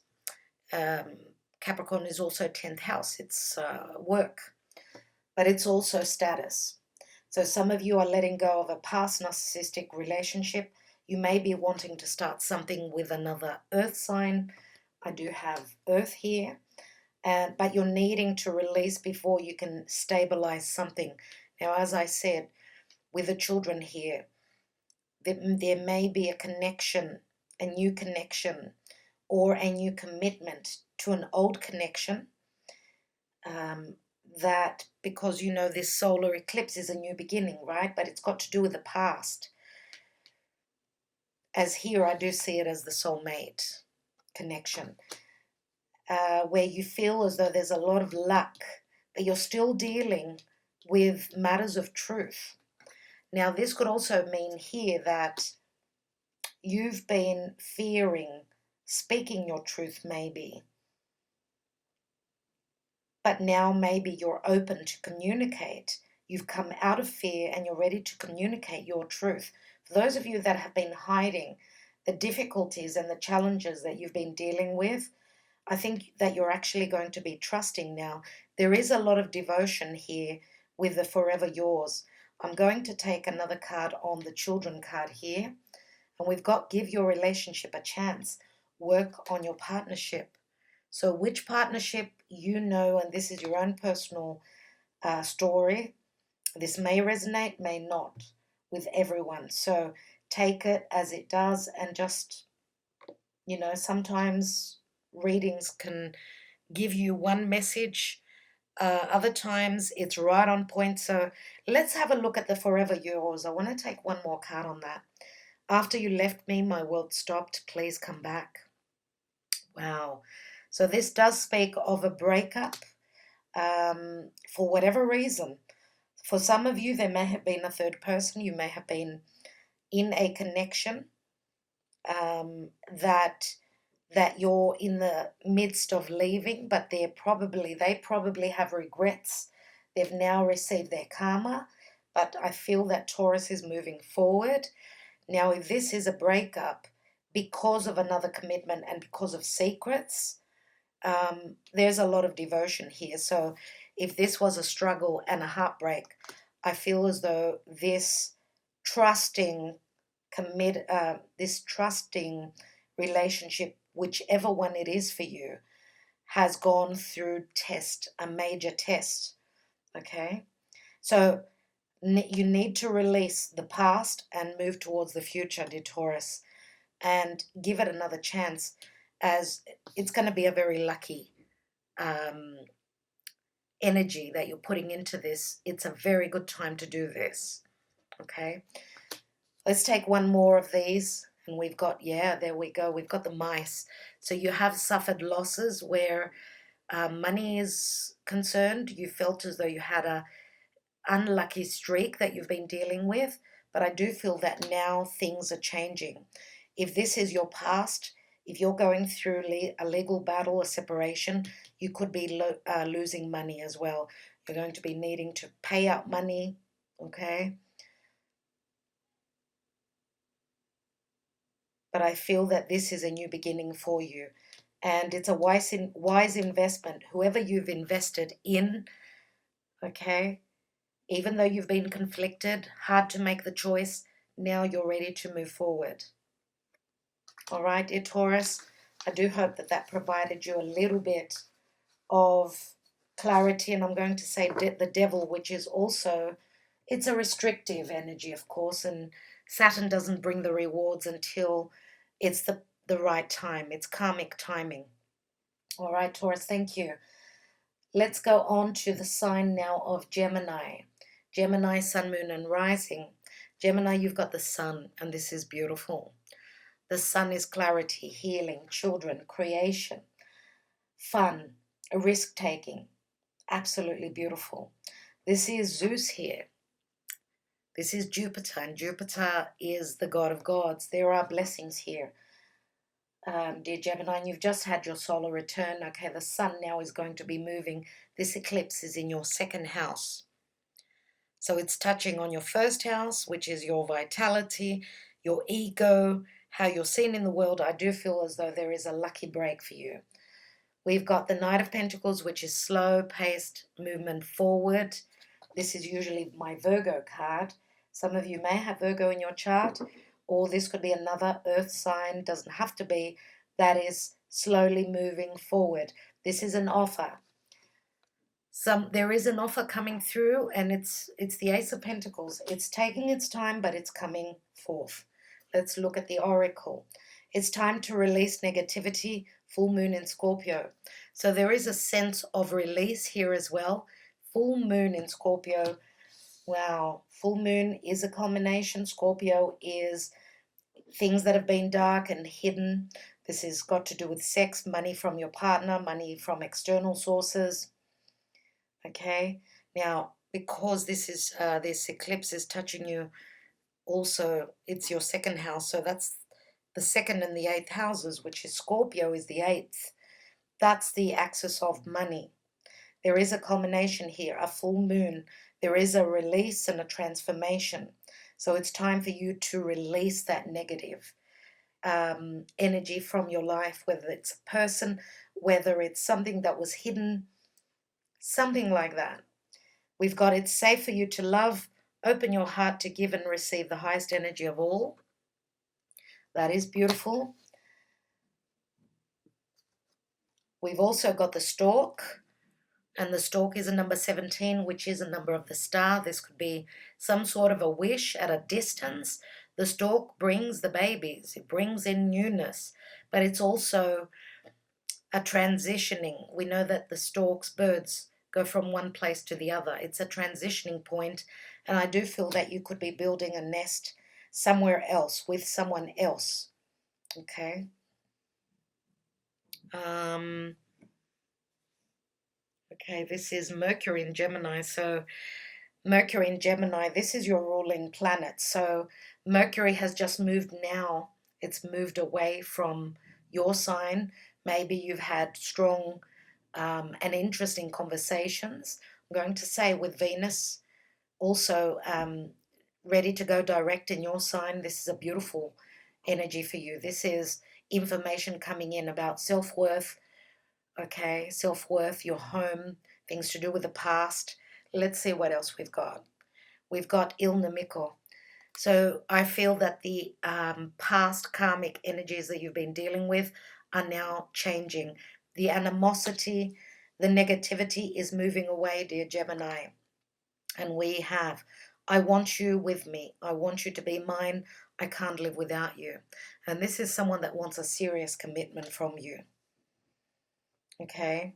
Capricorn is also 10th house, it's work, but it's also status. So some of you are letting go of a past narcissistic relationship. You may be wanting to start something with another earth sign. I do have earth here, but you're needing to release before you can stabilize something. Now, as I said, with the children here, there may be a connection, a new connection, or a new commitment to an old connection, that because this solar eclipse is a new beginning, right? But it's got to do with the past. As here, I do see it as the soulmate connection, where you feel as though there's a lot of luck, but you're still dealing with matters of truth. Now, this could also mean here that you've been fearing speaking your truth, maybe. But now maybe you're open to communicate. You've come out of fear and you're ready to communicate your truth. For those of you that have been hiding the difficulties and the challenges that you've been dealing with, I think that you're actually going to be trusting now. There is a lot of devotion here with the Forever Yours. I'm going to take another card on the Children card here. And we've got give your relationship a chance. Work on your partnership. So which partnership and this is your own personal story. This may resonate, may not with everyone. So take it as it does, and just, sometimes readings can give you one message. Other times it's right on point. So let's have a look at the Forever Yours. I want to take one more card on that. After you left me, my world stopped. Please come back. Wow. So this does speak of a breakup, for whatever reason. For some of you, there may have been a third person. You may have been in a connection, that you're in the midst of leaving, but they probably have regrets. They've now received their karma, but I feel that Taurus is moving forward. Now, if this is a breakup because of another commitment and because of secrets, there's a lot of devotion here. So if this was a struggle and a heartbreak, I feel as though this trusting relationship, whichever one it is for you, has gone through a major test. Okay, so you need to release the past and move towards the future, dear Taurus, and give it another chance, as it's going to be a very lucky energy that you're putting into this. It's a very good time to do this. Okay, let's take one more of these. And we've got, there we go. We've got the mice. So you have suffered losses where money is concerned. You felt as though you had a unlucky streak that you've been dealing with, but I do feel that now things are changing. If this is your past, if you're going through a legal battle, a separation, you could be losing money as well. You're going to be needing to pay out money, okay? But I feel that this is a new beginning for you, and it's a wise investment. Whoever you've invested in, okay, even though you've been conflicted, hard to make the choice, now you're ready to move forward. All right, dear Taurus, I do hope that provided you a little bit of clarity. And I'm going to say the devil, which is also It's a restrictive energy, of course, and Saturn doesn't bring the rewards until it's the right time. It's karmic timing. All right, Taurus, thank you. Let's go on to the sign now of Gemini. Gemini, sun, moon, and rising. Gemini, you've got the sun, and this is beautiful. The sun is clarity, healing, children, creation, fun, risk-taking. Absolutely beautiful. This is Zeus here. This is Jupiter, and Jupiter is the god of gods. There are blessings here. Dear Gemini, you've just had your solar return. Okay, the sun now is going to be moving. This eclipse is in your second house. So it's touching on your first house, which is your vitality, your ego, how you're seen in the world. I do feel as though there is a lucky break for you. We've got the Knight of Pentacles, which is slow-paced movement forward. This is usually my Virgo card. Some of you may have Virgo in your chart, or this could be another earth sign. Doesn't have to be. That is slowly moving forward. This is an offer. There is an offer coming through, and it's the Ace of Pentacles. It's taking its time, but it's coming forth. Let's look at the oracle. It's time to release negativity. Full moon in Scorpio. So there is a sense of release here as well. Full moon in Scorpio. Wow. Full moon is a culmination. Scorpio is things that have been dark and hidden. This has got to do with sex, money from your partner, money from external sources. Okay. Now, because this eclipse is touching you, also it's your second house. So that's the second and the eighth houses, which is Scorpio is the eighth. That's the axis of money. There is a culmination here, a full moon. There is a release and a transformation. So it's time for you to release that negative energy from your life, whether it's a person, whether it's something that was hidden, something like that. We've got it's safe for you to love. Open your heart to give and receive the highest energy of all. That is beautiful. We've also got the stork, and the stork is a number 17, which is a number of the star. This could be some sort of a wish at a distance. The stork brings the babies. It brings in newness, but it's also a transitioning. We know that the storks, birds, go from one place to the other. It's a transitioning point, and I do feel that you could be building a nest somewhere else with someone else. Okay. Okay, this is Mercury in Gemini. So Mercury in Gemini, this is your ruling planet. So Mercury has just moved now. It's moved away from your sign. Maybe you've had strong and interesting conversations. I'm going to say with Venus also ready to go direct in your sign. This is a beautiful energy for you. This is information coming in about self-worth. Okay, self-worth, your home, things to do with the past. Let's see what else we've got. We've got Il Nemico. So I feel that the past karmic energies that you've been dealing with are now changing. The animosity, the negativity is moving away, dear Gemini. And we have, I want you with me. I want you to be mine. I can't live without you. And this is someone that wants a serious commitment from you. Okay.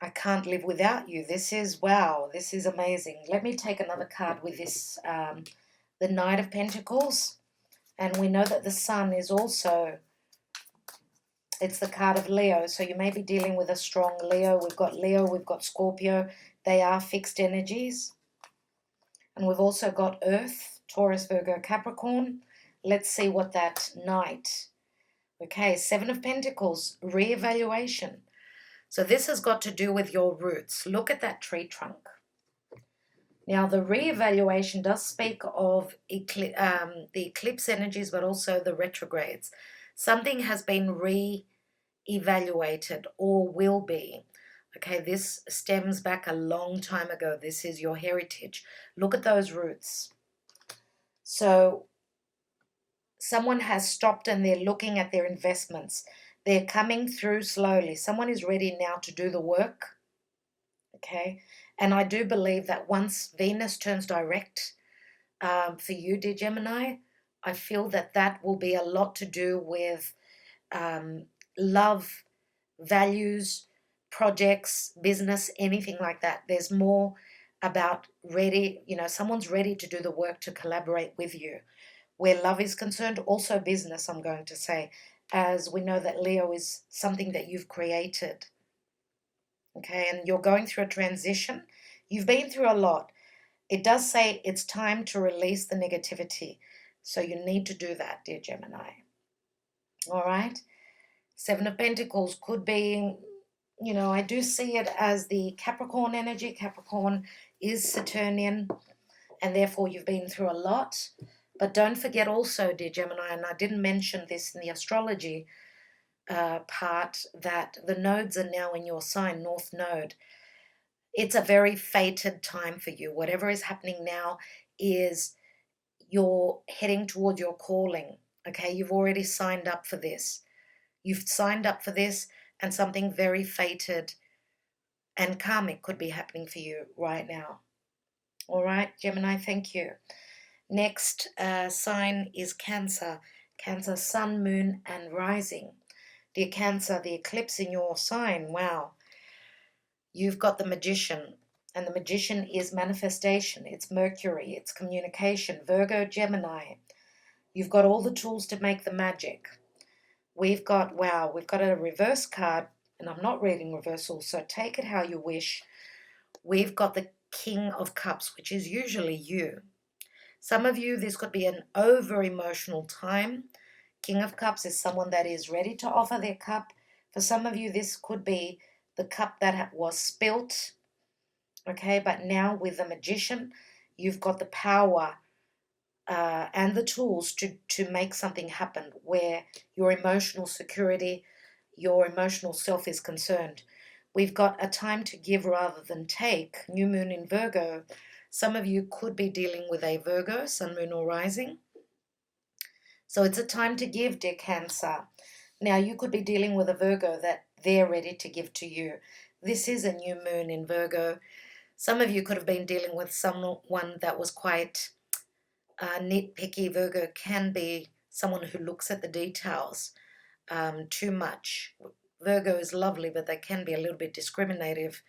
I can't live without you. This is, wow, this is amazing. Let me take another card with this, the Knight of Pentacles. And we know that the Sun is also, it's the card of Leo. So you may be dealing with a strong Leo. We've got Scorpio. They are fixed energies. And we've also got Earth, Taurus, Virgo, Capricorn. Let's see what that Knight. Okay, Seven of Pentacles, reevaluation. So this has got to do with your roots. Look at that tree trunk. Now, the reevaluation does speak of the eclipse energies, but also the retrogrades. Something has been re-evaluated or will be. Okay, this stems back a long time ago. This is your heritage. Look at those roots. So someone has stopped and they're looking at their investments. They're coming through slowly. Someone is ready now to do the work. Okay. And I do believe that once Venus turns direct for you, dear Gemini, I feel that that will be a lot to do with love, values, projects, business, anything like that. There's more about ready, someone's ready to do the work to collaborate with you. Where love is concerned, also business, I'm going to say, as we know that Leo is something that you've created. Okay, and you're going through a transition. You've been through a lot. It does say it's time to release the negativity. So you need to do that, dear Gemini. All right. Seven of Pentacles could be, I do see it as the Capricorn energy. Capricorn is Saturnian, and therefore you've been through a lot. But don't forget also, dear Gemini, and I didn't mention this in the astrology part, that the nodes are now in your sign, North Node. It's a very fated time for you. Whatever is happening now is you're heading toward your calling. Okay, you've already signed up for this. You've signed up for this, and something very fated and karmic could be happening for you right now. All right, Gemini, thank you. Next sign is Cancer. Cancer, Sun, Moon, and Rising. Dear Cancer, the eclipse in your sign, wow. You've got the Magician, and the Magician is manifestation. It's Mercury, it's communication. Virgo, Gemini. You've got all the tools to make the magic. We've got a reverse card, and I'm not reading reversal, so take it how you wish. We've got the King of Cups, which is usually you. Some of you, this could be an over-emotional time. King of Cups is someone that is ready to offer their cup. For some of you, this could be the cup that was spilt. Okay, but now with the Magician, you've got the power and the tools to make something happen where your emotional security, your emotional self is concerned. We've got a time to give rather than take. New moon in Virgo. Some of you could be dealing with a Virgo, sun, moon, or rising. So it's a time to give, dear Cancer. Now, you could be dealing with a Virgo that they're ready to give to you. This is a new moon in Virgo. Some of you could have been dealing with someone that was quite nitpicky. Virgo can be someone who looks at the details too much. Virgo is lovely, but they can be a little bit discriminative.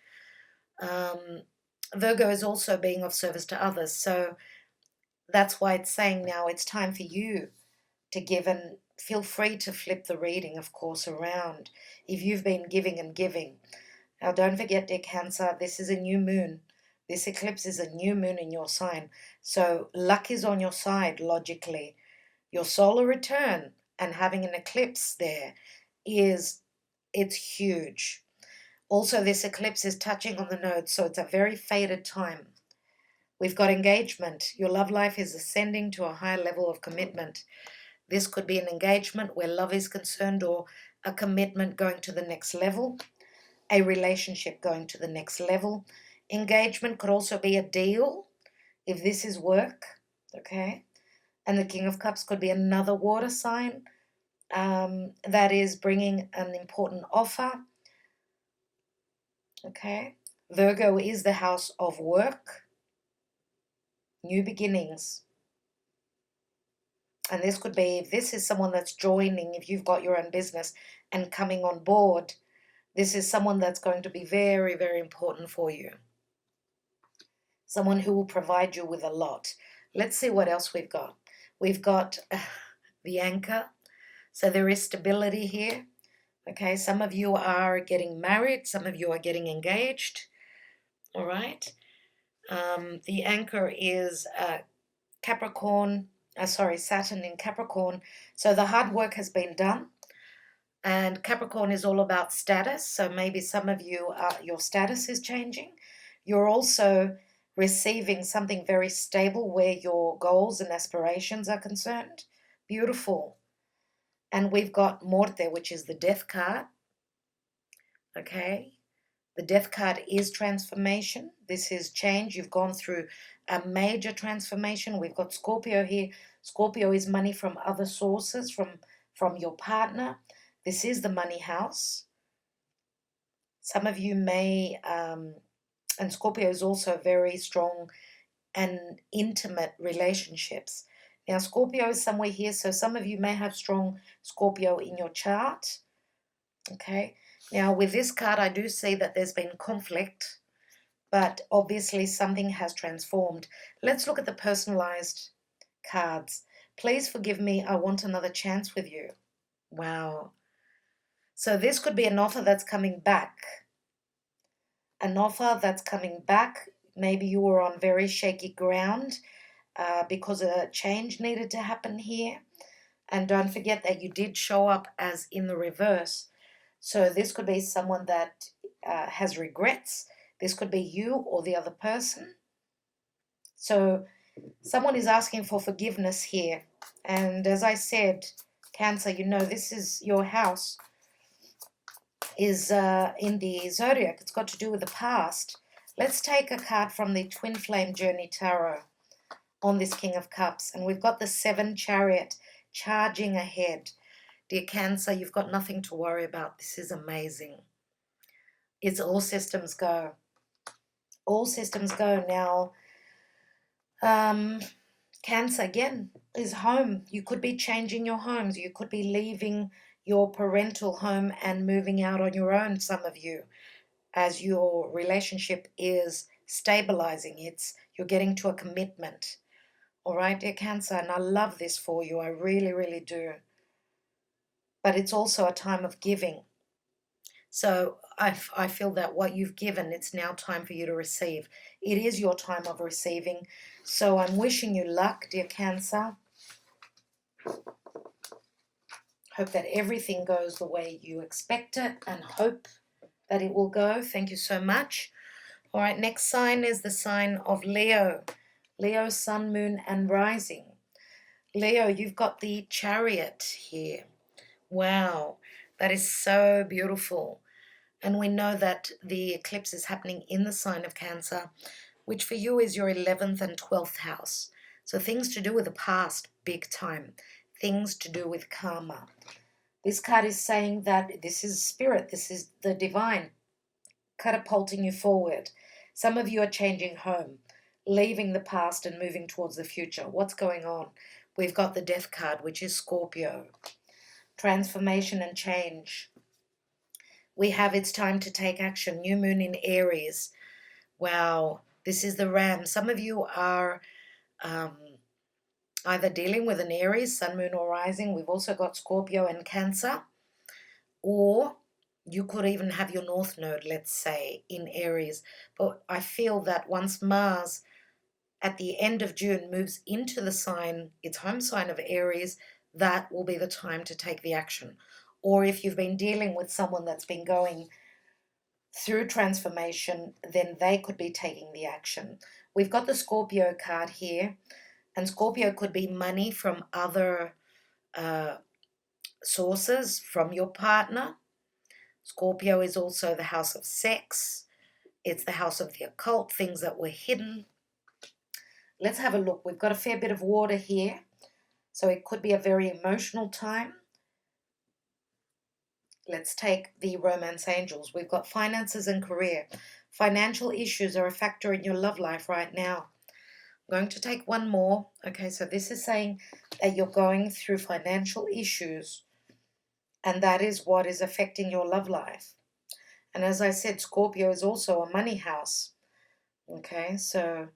Virgo is also being of service to others. So that's why it's saying now it's time for you to give, and feel free to flip the reading, of course, around if you've been giving and giving. Now, don't forget, dear Cancer, this is a new moon. This eclipse is a new moon in your sign. So luck is on your side, logically. Your solar return and having an eclipse there it's huge. Also, this eclipse is touching on the nodes, so it's a very fated time. We've got engagement. Your love life is ascending to a higher level of commitment. This could be an engagement where love is concerned, or a commitment going to the next level, a relationship going to the next level. Engagement could also be a deal if this is work, okay? And the King of Cups could be another water sign that is bringing an important offer, okay? Virgo is the house of work, new beginnings. And this could be, if this is someone that's joining, if you've got your own business and coming on board, this is someone that's going to be very, very important for you. Someone who will provide you with a lot. Let's see what else we've got. We've got the anchor. So there is stability here. Okay, some of you are getting married. Some of you are getting engaged. All right. The anchor is Saturn in Capricorn. So the hard work has been done. And Capricorn is all about status. So maybe some of you, your status is changing. You're also receiving something very stable where your goals and aspirations are concerned. Beautiful. And we've got Morte, which is the death card. Okay. The death card is transformation. This is change. You've gone through a major transformation. We've got Scorpio here. Scorpio is money from other sources, from your partner. This is the money house. Some of you may And Scorpio is also very strong and intimate relationships. Now, Scorpio is somewhere here, so some of you may have strong Scorpio in your chart. Okay. Now, with this card, I do see that there's been conflict, but obviously something has transformed. Let's look at the personalized cards. Please forgive me. I want another chance with you. Wow. So this could be an offer that's coming back. An offer that's coming back. Maybe you were on very shaky ground because a change needed to happen here. And don't forget that you did show up as in the reverse. So this could be someone that has regrets. This could be you or the other person. So someone is asking for forgiveness here. And as I said, Cancer, you know, this is your house, is in the Zodiac. It's got to do with the past. Let's take a card from the Twin Flame Journey Tarot on this King of Cups. And we've got the 7 Chariot charging ahead. Dear Cancer, you've got nothing to worry about. This is amazing. It's all systems go. All systems go. Now, Cancer, again, is home. You could be changing your homes. You could be leaving your parental home and moving out on your own, some of you, as your relationship is stabilizing. You're getting to a commitment. All right, dear Cancer, and I love this for you. I really, really do. But it's also a time of giving. So I feel that what you've given, it's now time for you to receive. It is your time of receiving. So I'm wishing you luck, dear Cancer. Hope that everything goes the way you expect it and hope that it will go. Thank you so much. All right, next sign is the sign of Leo. Leo, Sun, Moon, and Rising. Leo, you've got the Chariot here. Wow, that is so beautiful. And we know that the eclipse is happening in the sign of Cancer, which for you is your 11th and 12th house. So things to do with the past, big time. Things to do with karma. This card is saying that this is spirit, this is the divine, catapulting you forward. Some of you are changing home, leaving the past and moving towards the future. What's going on? We've got the Death card, which is Scorpio. Transformation and change. We have it's time to take action. New moon in Aries. Wow, this is the Ram. Some of you are either dealing with an Aries, Sun, Moon, or Rising. We've also got Scorpio and Cancer. Or you could even have your North Node, let's say, in Aries. But I feel that once Mars, at the end of June, moves into the sign, its home sign of Aries, that will be the time to take the action. Or if you've been dealing with someone that's been going through transformation, then they could be taking the action. We've got the Scorpio card here, and Scorpio could be money from other sources, from your partner. Scorpio is also the house of sex. It's the house of the occult, things that were hidden. Let's have a look. We've got a fair bit of water here, so it could be a very emotional time. Let's take the Romance Angels. We've got finances and career. Financial issues are a factor in your love life right now. I'm going to take one more. Okay, so this is saying that you're going through financial issues, and that is what is affecting your love life. And as I said, Scorpio is also a money house. Okay, so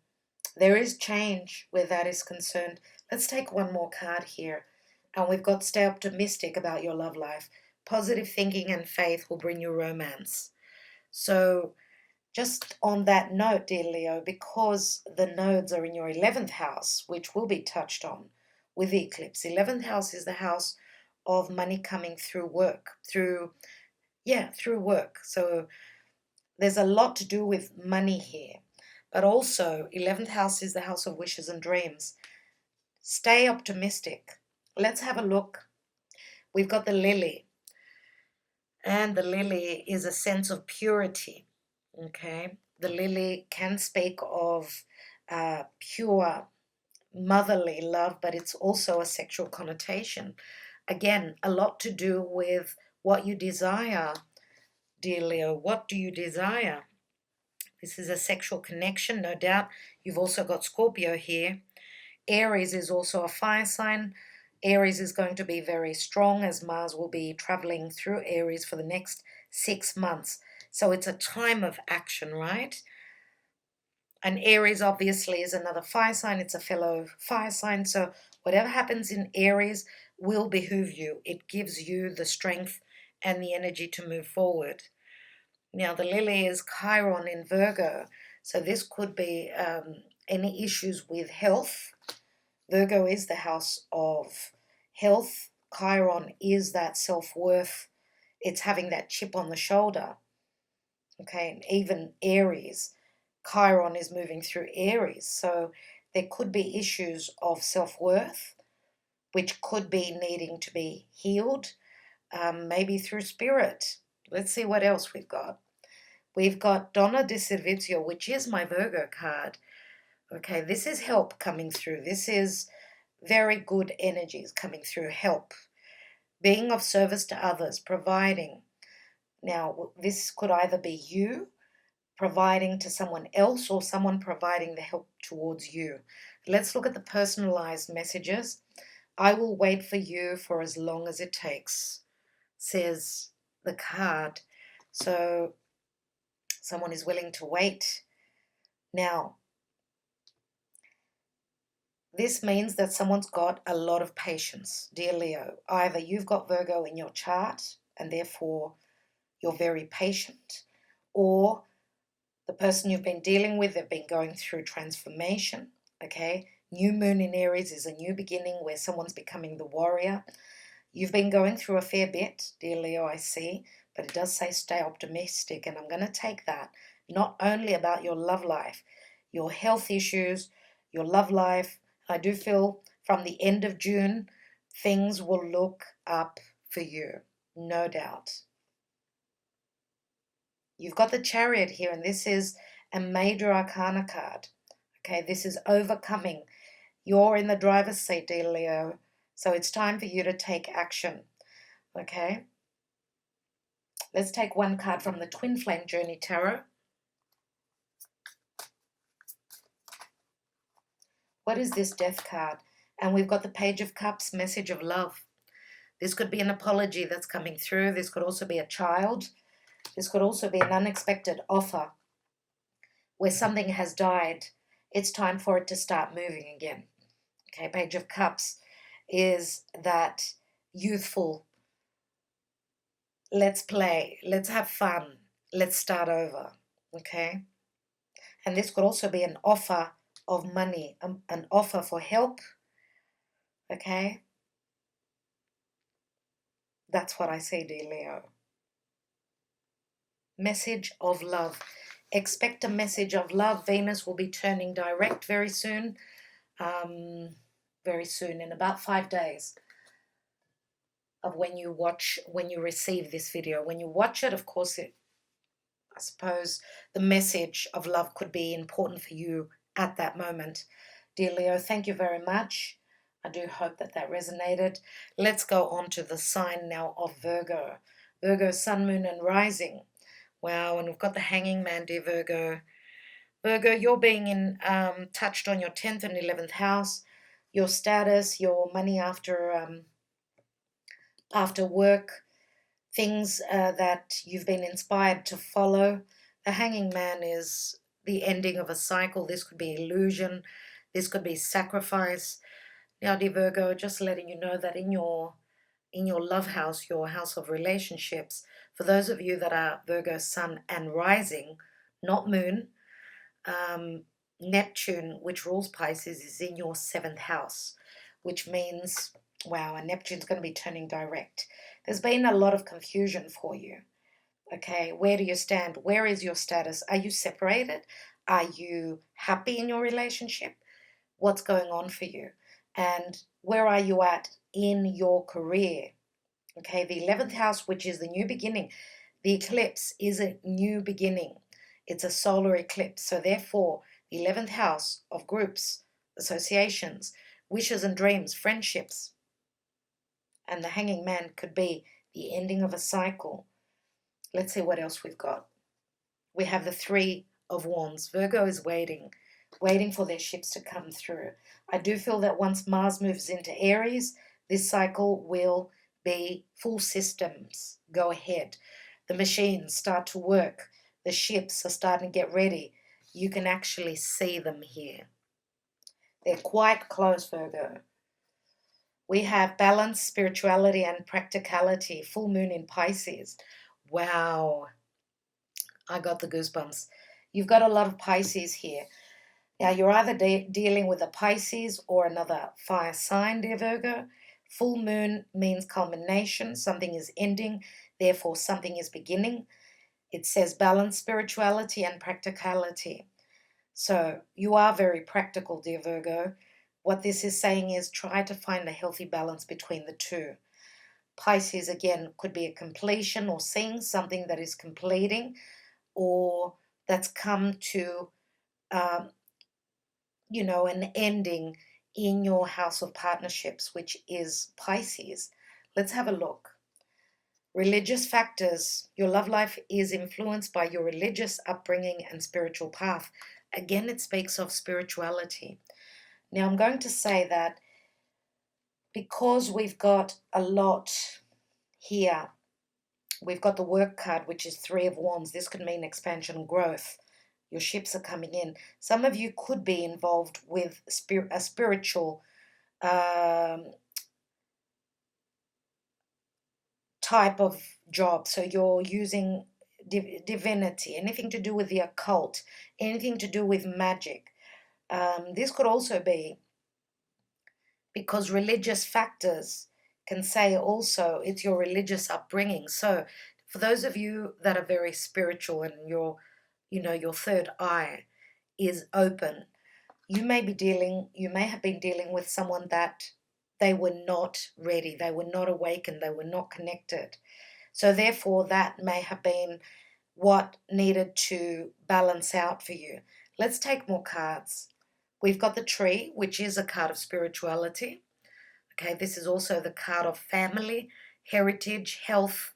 there is change where that is concerned. Let's take one more card here. And we've got stay optimistic about your love life. Positive thinking and faith will bring you romance. So just on that note, dear Leo, because the nodes are in your 11th house, which will be touched on with the eclipse. 11th house is the house of money coming through work, through work. So there's a lot to do with money here. But also, 11th house is the house of wishes and dreams. Stay optimistic. Let's have a look. We've got the lily. And the lily is a sense of purity. Okay? The lily can speak of pure motherly love, but it's also a sexual connotation. Again, a lot to do with what you desire, dear Leo. What do you desire? This is a sexual connection, no doubt. You've also got Scorpio here. Aries is also a fire sign. Aries is going to be very strong as Mars will be traveling through Aries for the next 6 months. So it's a time of action, right? And Aries obviously is another fire sign. It's a fellow fire sign. So whatever happens in Aries will behoove you. It gives you the strength and the energy to move forward. Now the lily is Chiron in Virgo. So this could be any issues with health. Virgo is the house of health. Chiron is that self-worth. It's having that chip on the shoulder. Okay, and even Aries, Chiron is moving through Aries. So there could be issues of self-worth, which could be needing to be healed, maybe through spirit. Let's see what else we've got. We've got Donna di Servizio, which is my Virgo card. Okay, this is help coming through. This is very good energies coming through. Help, being of service to others, providing. Now, this could either be you providing to someone else or someone providing the help towards you. Let's look at the personalized messages. I will wait for you for as long as it takes, says the card. So someone is willing to wait. Now, this means that someone's got a lot of patience, dear Leo. Either you've got Virgo in your chart and therefore you're very patient, or the person you've been dealing with, they've been going through transformation, okay? New moon in Aries is a new beginning where someone's becoming the warrior. You've been going through a fair bit, dear Leo, I see, but it does say stay optimistic, and I'm going to take that not only about your love life, your health issues, your love life. I do feel from the end of June, things will look up for you, no doubt. You've got the Chariot here, and this is a major arcana card. Okay, this is overcoming. You're in the driver's seat, dear Leo, so it's time for you to take action. Okay, let's take one card from the Twin Flame Journey Tarot. What is this Death card? And we've got the Page of Cups, message of love. This could be an apology that's coming through. This could also be a child. This could also be an unexpected offer where something has died. It's time for it to start moving again. Okay, Page of Cups is that youthful, let's play, let's have fun, let's start over. Okay, and this could also be an offer of money, an offer for help. Okay, that's what I say, dear Leo. Message of love. Expect a message of love. Venus will be turning direct very soon. Very soon, in about 5 days of when you receive this video. When you watch it, of course, I suppose the message of love could be important for you at that moment. Dear Leo, thank you very much. I do hope that resonated. Let's go on to the sign now of Virgo. Virgo, sun, moon, and rising. Wow, and we've got the Hanging Man, dear Virgo. Virgo, you're being touched on your 10th and 11th house, your status, your money after work, things that you've been inspired to follow. The Hanging Man is the ending of a cycle. This could be illusion. This could be sacrifice. Now, dear Virgo, just letting you know that in your love house, your house of relationships, for those of you that are Virgo sun and rising, not moon, Neptune, which rules Pisces, is in your 7th house, which means, wow, and Neptune's going to be turning direct. There's been a lot of confusion for you. Okay, where do you stand? Where is your status? Are you separated? Are you happy in your relationship? What's going on for you? And where are you at in your career? Okay, the 11th house, which is the new beginning. The eclipse is a new beginning. It's a solar eclipse. So therefore, the 11th house of groups, associations, wishes and dreams, friendships. And the Hanging Man could be the ending of a cycle. Let's see what else we've got. We have the 3 of Wands. Virgo is waiting for their ships to come through. I do feel that once Mars moves into Aries, this cycle will be full systems go ahead. The machines start to work. The ships are starting to get ready. You can actually see them here. They're quite close, Virgo. We have balance, spirituality, and practicality. Full moon in Pisces. Wow. I got the goosebumps. You've got a lot of Pisces here. Now, you're either dealing with a Pisces or another fire sign, dear Virgo. Full moon means culmination. Something is ending, therefore something is beginning. It says balance, spirituality, and practicality. So you are very practical, dear Virgo. What this is saying is try to find a healthy balance between the two. Pisces, again, could be a completion or seeing something that is completing or that's come to, um, an ending in your house of partnerships, which is Pisces. Let's have a look. Religious factors. Your love life is influenced by your religious upbringing and spiritual path. Again, it speaks of spirituality. Now, I'm going to say that because we've got a lot here, we've got the work card, which is Three of Wands. This could mean expansion and growth. Your ships are coming in. Some of you could be involved with a spiritual type of job. So you're using divinity, anything to do with the occult, anything to do with magic. This could also be because religious factors can say also it's your religious upbringing. So for those of you that are very spiritual and your third eye is open, you may have been dealing with someone that they were not ready, they were not awakened, they were not connected. So therefore that may have been what needed to balance out for you. Let's take more cards. We've got the tree, which is a card of spirituality. Okay, this is also the card of family, heritage, health,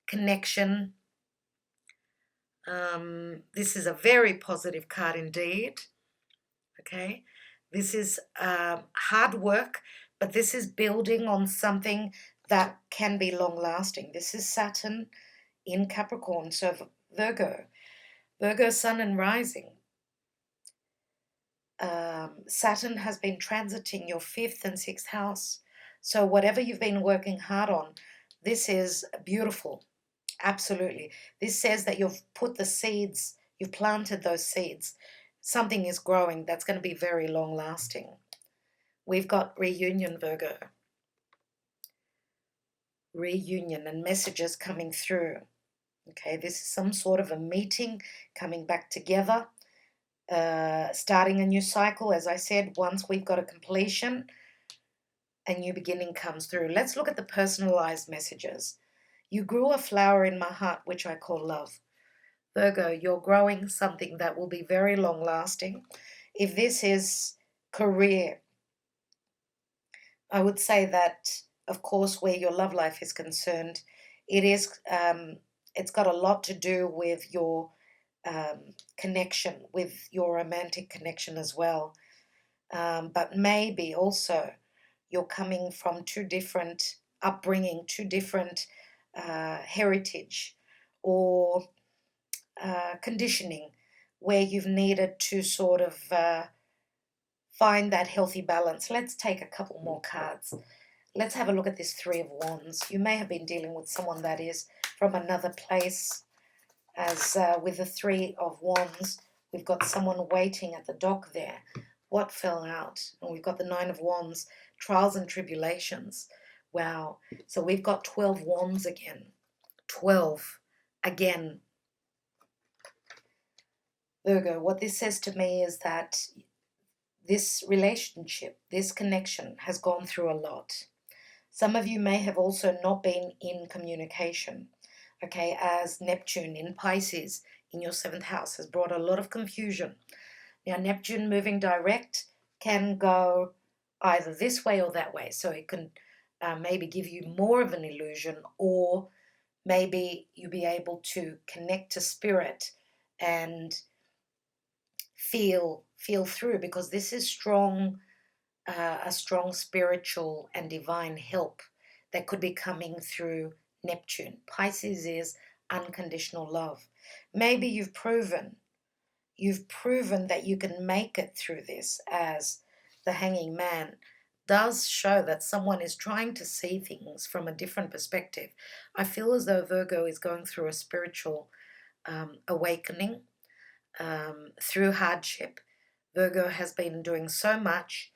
connection. This is a very positive card indeed. Okay, this is hard work, but this is building on something that can be long lasting. This is Saturn in Capricorn, so Virgo, Sun and rising. Saturn has been transiting your 5th and 6th house. So whatever you've been working hard on, this is beautiful. Absolutely. This says that you've put the seeds, you've planted those seeds. Something is growing that's going to be very long lasting. We've got reunion, Virgo. Reunion and messages coming through. Okay, this is some sort of a meeting, coming back together. Starting a new cycle, as I said, once we've got a completion, a new beginning comes through. Let's look at the personalized messages. You grew a flower in my heart, which I call love. Virgo, you're growing something that will be very long lasting. If this is career, I would say that, of course, where your love life is concerned, it's got a lot to do with your connection, with your romantic connection as well. But maybe also you're coming from two different upbringing, two different heritage or conditioning where you've needed to sort of find that healthy balance. Let's take a couple more cards. Let's have a look at this Three of Wands. You may have been dealing with someone that is from another place. As with the Three of Wands, we've got someone waiting at the dock there. What fell out? And we've got the Nine of Wands, trials and tribulations. Wow. So we've got 12 wands again. 12 again. Virgo, what this says to me is that this relationship, this connection has gone through a lot. Some of you may have also not been in communication. Okay, as Neptune in Pisces in your 7th house has brought a lot of confusion. Now, Neptune moving direct can go either this way or that way. So it can maybe give you more of an illusion, or maybe you be able to connect to spirit and feel through, because this is strong, a strong spiritual and divine help that could be coming through Neptune. Pisces is unconditional love. Maybe you've proven that you can make it through this, as the Hanging Man does show that someone is trying to see things from a different perspective. I feel as though Virgo is going through a spiritual awakening through hardship. Virgo has been doing so much,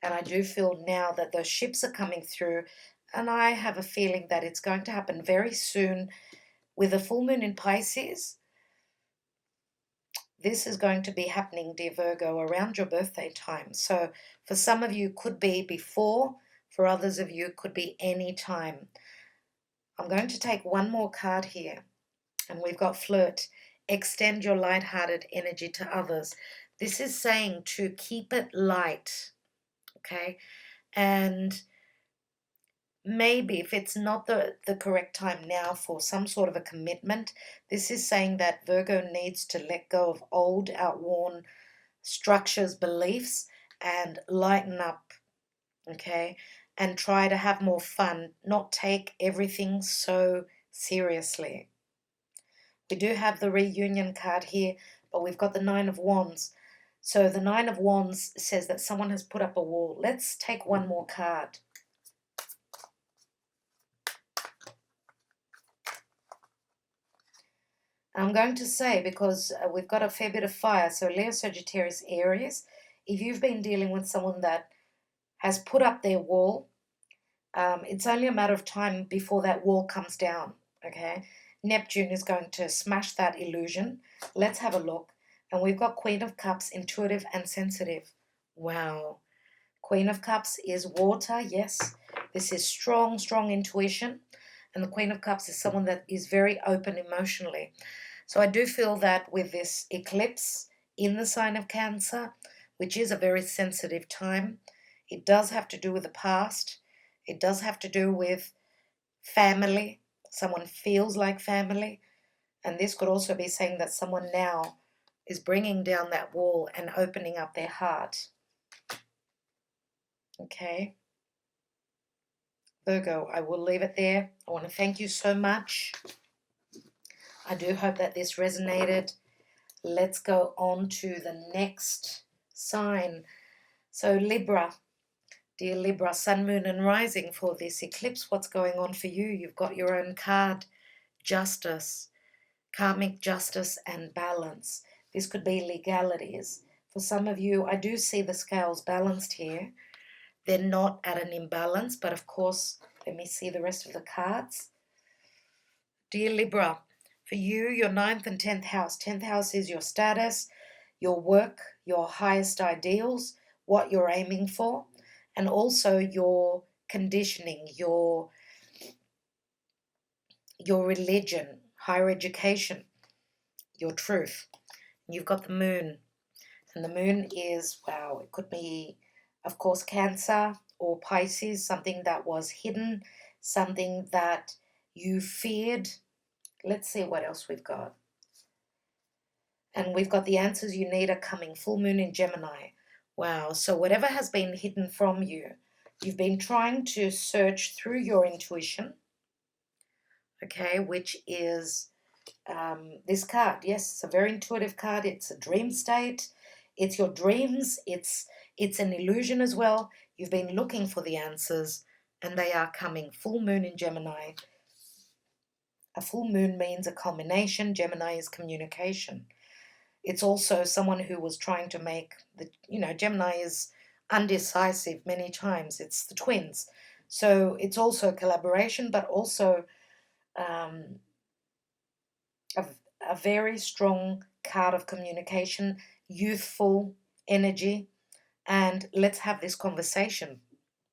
and I do feel now that those ships are coming through, and I have a feeling that it's going to happen very soon with a full moon in Pisces. This is going to be happening, dear Virgo, around your birthday time. So for some of you, it could be before. For others of you, it could be any time. I'm going to take one more card here. And we've got Flirt. Extend your light-hearted energy to others. This is saying to keep it light, okay? And maybe if it's not the correct time now for some sort of a commitment, this is saying that Virgo needs to let go of old, outworn structures, beliefs, and lighten up, okay? And try to have more fun, not take everything so seriously. We do have the reunion card here, but we've got the Nine of Wands. So the Nine of Wands says that someone has put up a wall. Let's take one more card. I'm going to say, because we've got a fair bit of fire, so Leo, Sagittarius, Aries, if you've been dealing with someone that has put up their wall, it's only a matter of time before that wall comes down, okay? Neptune is going to smash that illusion. Let's have a look. And we've got Queen of Cups, intuitive and sensitive. Wow. Queen of Cups is water, yes. This is strong, strong intuition. And the Queen of Cups is someone that is very open emotionally. So I do feel that with this eclipse in the sign of Cancer, which is a very sensitive time, it does have to do with the past. It does have to do with family. Someone feels like family. And this could also be saying that someone now is bringing down that wall and opening up their heart. Okay. Virgo, I will leave it there. I want to thank you so much. I do hope that this resonated. Let's go on to the next sign. So Libra, dear Libra, Sun, Moon and Rising for this eclipse. What's going on for you? You've got your own card. Justice, karmic justice and balance. This could be legalities. For some of you, I do see the scales balanced here. They're not at an imbalance, but of course, let me see the rest of the cards. Dear Libra, for you, your 9th and 10th house. 10th house is your status, your work, your highest ideals, what you're aiming for, and also your conditioning, your religion, higher education, your truth. You've got the moon, and the moon is, wow, it could be, of course, Cancer or Pisces, something that was hidden, something that you feared. Let's see what else we've got. And we've got the answers you need are coming. Full moon in Gemini. Wow, so whatever has been hidden from you, you've been trying to search through your intuition, okay, which is this card. Yes, it's a very intuitive card. It's a dream state. It's your dreams. It's an illusion as well. You've been looking for the answers, and they are coming. Full moon in Gemini. A full moon means a culmination. Gemini is communication. It's also someone who was trying to make Gemini is undecisive many times. It's the twins. So it's also collaboration, but also a very strong card of communication, youthful energy, and let's have this conversation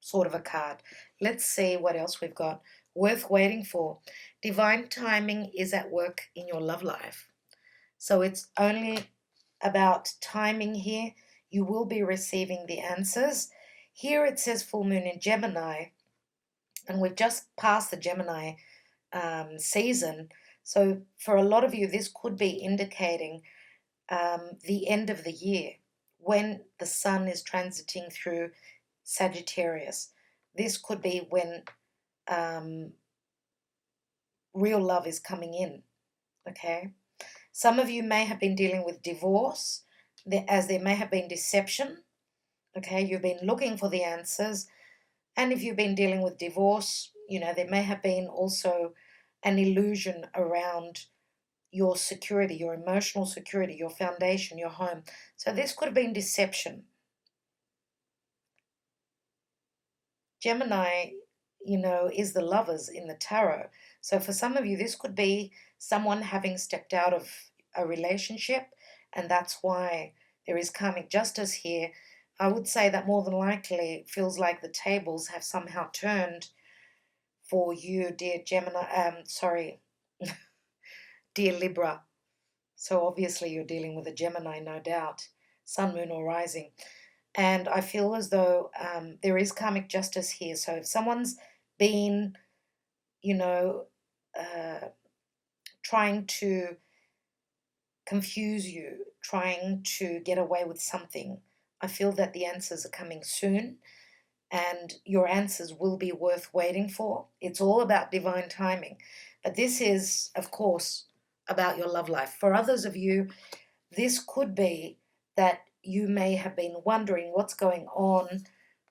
sort of a card. Let's see what else we've got. Worth waiting for. Divine timing is at work in your love life. So it's only about timing here. You will be receiving the answers. Here it says full moon in Gemini, and we've just passed the Gemini season. So for a lot of you, this could be indicating the end of the year, when the sun is transiting through Sagittarius. This could be when real love is coming in, okay? Some of you may have been dealing with divorce, as there may have been deception, okay? You've been looking for the answers. And if you've been dealing with divorce, there may have been also an illusion around your security, your emotional security, your foundation, your home. So this could have been deception. Gemini, is the lovers in the tarot. So for some of you, this could be someone having stepped out of a relationship, and that's why there is karmic justice here. I would say that more than likely it feels like the tables have somehow turned for you, dear Gemini, dear Libra. So obviously you're dealing with a Gemini, no doubt, sun, moon, or rising. And I feel as though there is karmic justice here. So if someone's been, trying to confuse you, trying to get away with something, I feel that the answers are coming soon, and your answers will be worth waiting for. It's all about divine timing. But this is, of course, about your love life. For others of you, this could be that you may have been wondering what's going on,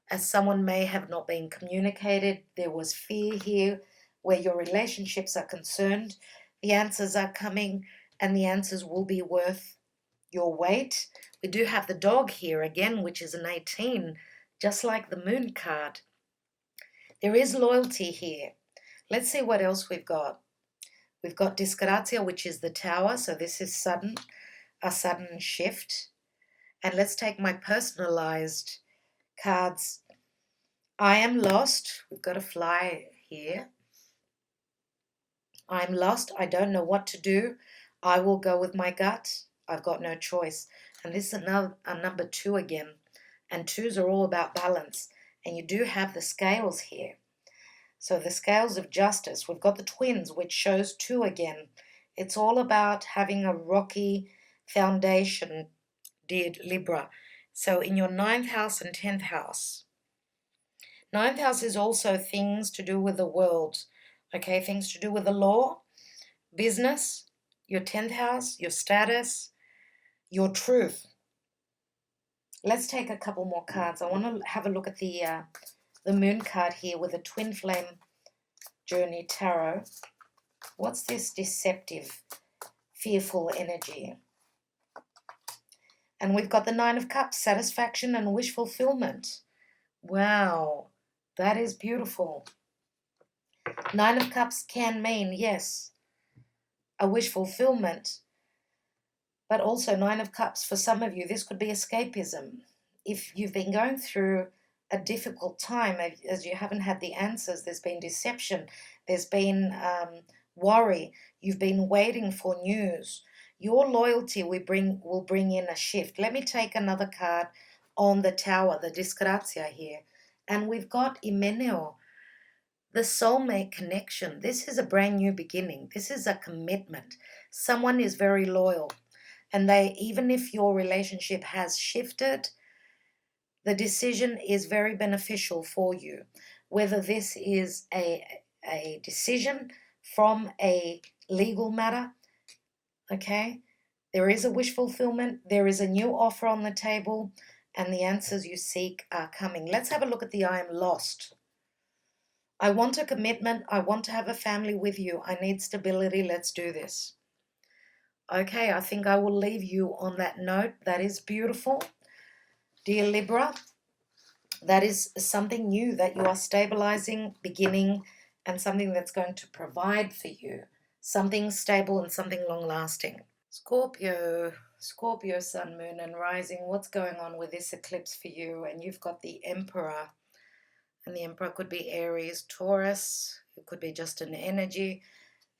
as someone may have not been communicated. There was fear here where your relationships are concerned. The answers are coming, and the answers will be worth your wait. We do have the dog here again, which is an 18, just like the moon card. There is loyalty here. Let's see what else we've got. We've got disgrazia, which is the tower. So this is a sudden shift. And let's take my personalized cards. I am lost. We've got a fly here. I'm lost. I don't know what to do. I will go with my gut. I've got no choice. And this is a number 2 again. And 2s are all about balance. And you do have the scales here. So the scales of justice. We've got the twins, which shows 2 again. It's all about having a rocky foundation, dear Libra. So in your 9th house and 10th house. 9th house is also things to do with the world. Okay, things to do with the law, business, your 10th house, your status, your truth. Let's take a couple more cards. I want to have a look at the moon card here with the twin flame journey tarot. What's this deceptive, fearful energy? And we've got the 9 of Cups, satisfaction and wish fulfillment. Wow, that is beautiful. 9 of Cups can mean, yes, a wish fulfillment, but also 9 of Cups, for some of you, this could be escapism. If you've been going through a difficult time, as you haven't had the answers, there's been deception, there's been worry, you've been waiting for news, your loyalty will bring in a shift. Let me take another card on the tower, the disgrazia here. And we've got Imeneo, the soulmate connection. This is a brand new beginning. This is a commitment. Someone is very loyal. And even if your relationship has shifted, the decision is very beneficial for you. Whether this is a decision from a legal matter, okay? There is a wish fulfillment. There is a new offer on the table, and the answers you seek are coming. Let's have a look at the I am lost. I want a commitment. I want to have a family with you. I need stability. Let's do this. Okay, I think I will leave you on that note. That is beautiful. Dear Libra, that is something new that you are stabilizing, beginning, and something that's going to provide for you. Something stable and something long-lasting. Scorpio, sun, moon, and rising. What's going on with this eclipse for you? And you've got the Emperor. And the Emperor could be Aries, Taurus. It could be just an energy.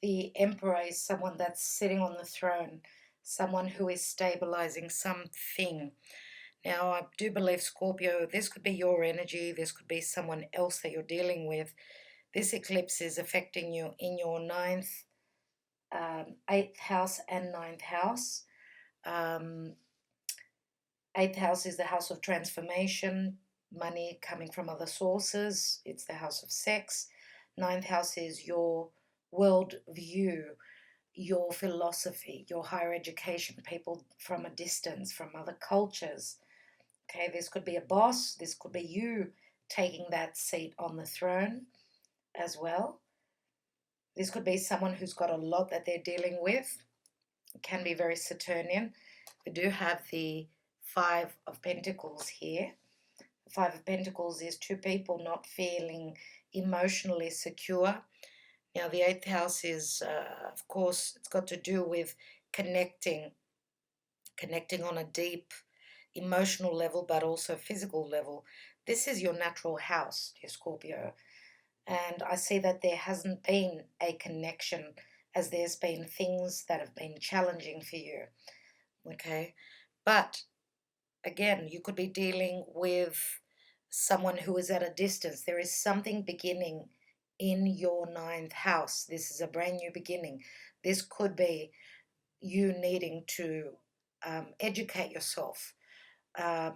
The Emperor is someone that's sitting on the throne, someone who is stabilizing something. Now, I do believe, Scorpio, this could be your energy. This could be someone else that you're dealing with. This eclipse is affecting you in your 9th, 8th house and 9th house. Eighth house is the house of transformation, money coming from other sources. It's the house of sex. Ninth house is your world view, your philosophy, your higher education, people from a distance, from other cultures. Okay, this could be a boss. This could be you taking that seat on the throne as well. This could be someone who's got a lot that they're dealing with. It can be very Saturnian. We do have the Five of Pentacles here. The Five of Pentacles is two people not feeling emotionally secure. Now, the eighth house is, of course, it's got to do with connecting on a deep emotional level, but also physical level. This is your natural house, dear Scorpio. And I see that there hasn't been a connection as there's been things that have been challenging for you. Okay. But again, you could be dealing with someone who is at a distance. There is something beginning in your ninth house. This is a brand new beginning. This could be you needing to educate yourself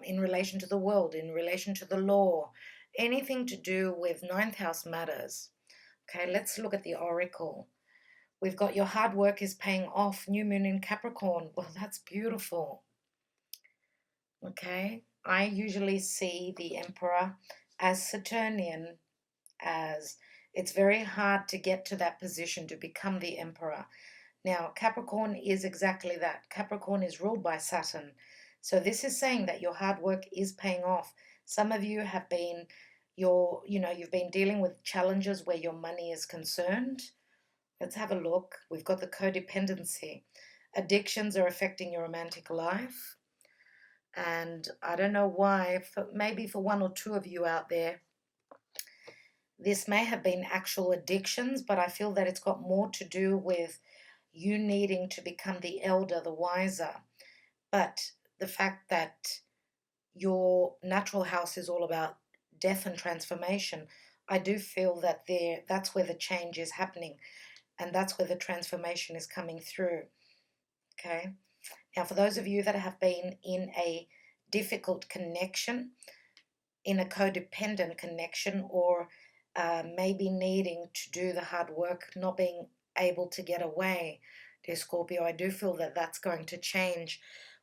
in relation to the world, in relation to the law, anything to do with ninth house matters. Okay, let's look at the oracle. We've got your hard work is paying off, new moon in Capricorn. Well, that's beautiful. Okay, I usually see the Emperor as Saturnian, as it's very hard to get to that position to become the Emperor. Now, Capricorn is exactly that. Capricorn is ruled by Saturn. So this is saying that your hard work is paying off. Some of you have been you've been dealing with challenges where your money is concerned. Let's have a look. We've got the codependency. Addictions are affecting your romantic life. And I don't know why, maybe for one or two of you out there, this may have been actual addictions, but I feel that it's got more to do with you needing to become the elder, the wiser. But the fact that your natural house is all about death and transformation, I do feel that that's where the change is happening, and that's where the transformation is coming through. Okay. Now, for those of you that have been in a difficult connection, in a codependent connection, or maybe needing to do the hard work, not being able to get away, dear Scorpio, I do feel that that's going to change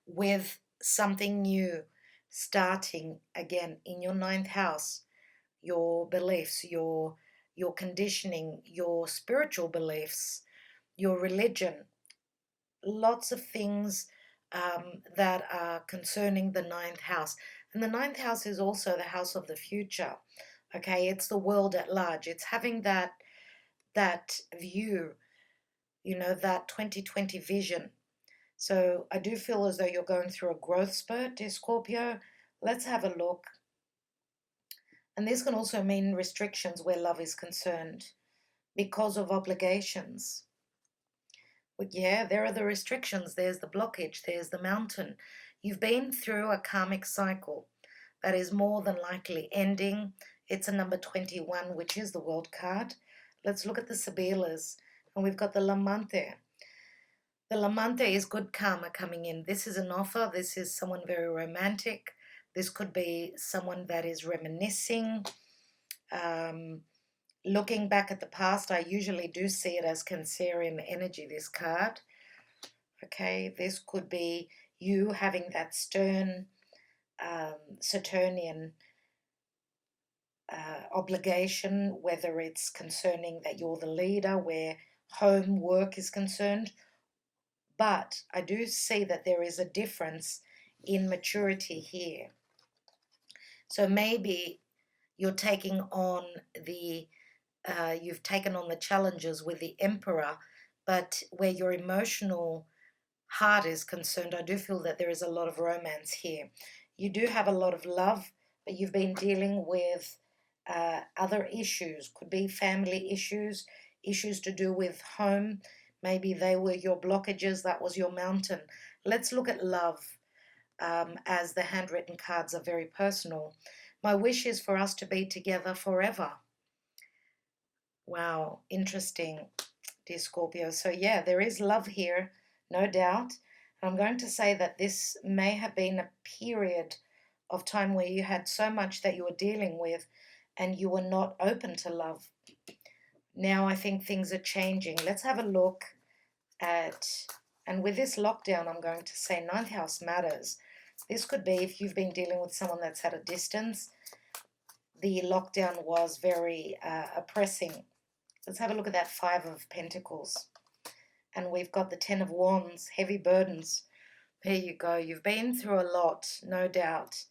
with something new starting again in your ninth house. Your beliefs, your conditioning, your spiritual beliefs, your religion, lots of things that are concerning the ninth house. And the ninth house is also the house of the future. Okay, it's the world at large. It's having that view, that 2020 vision. So I do feel as though you're going through a growth spurt, dear Scorpio. Let's have a look. And this can also mean restrictions where love is concerned because of obligations. But yeah, there are the restrictions. There's the blockage. There's the mountain. You've been through a karmic cycle that is more than likely ending. It's a number 21, which is the world card. Let's look at the Sibilas. And we've got the Lamante. The Lamante is good karma coming in. This is an offer. This is someone very romantic. This could be someone that is reminiscing. Looking back at the past, I usually do see it as Cancerian energy, this card. Okay, this could be you having that stern Saturnian obligation, whether it's concerning that you're the leader, where home work is concerned. But I do see that there is a difference in maturity here. So maybe you're taking on you've taken on the challenges with the Emperor, but where your emotional heart is concerned, I do feel that there is a lot of romance here. You do have a lot of love, but you've been dealing with other issues. Could be family issues, issues to do with home. Maybe they were your blockages, that was your mountain. Let's look at love, as the handwritten cards are very personal. My wish is for us to be together forever. Wow, interesting, dear Scorpio. So yeah, there is love here, no doubt. I'm going to say that this may have been a period of time where you had so much that you were dealing with and you were not open to love. Now I think things are changing. Let's have a look at, and with this lockdown, I'm going to say ninth house matters. This could be if you've been dealing with someone that's at a distance. The lockdown was very oppressing. Let's have a look at that Five of Pentacles. And we've got the Ten of Wands, heavy burdens. There you go. You've been through a lot, no doubt.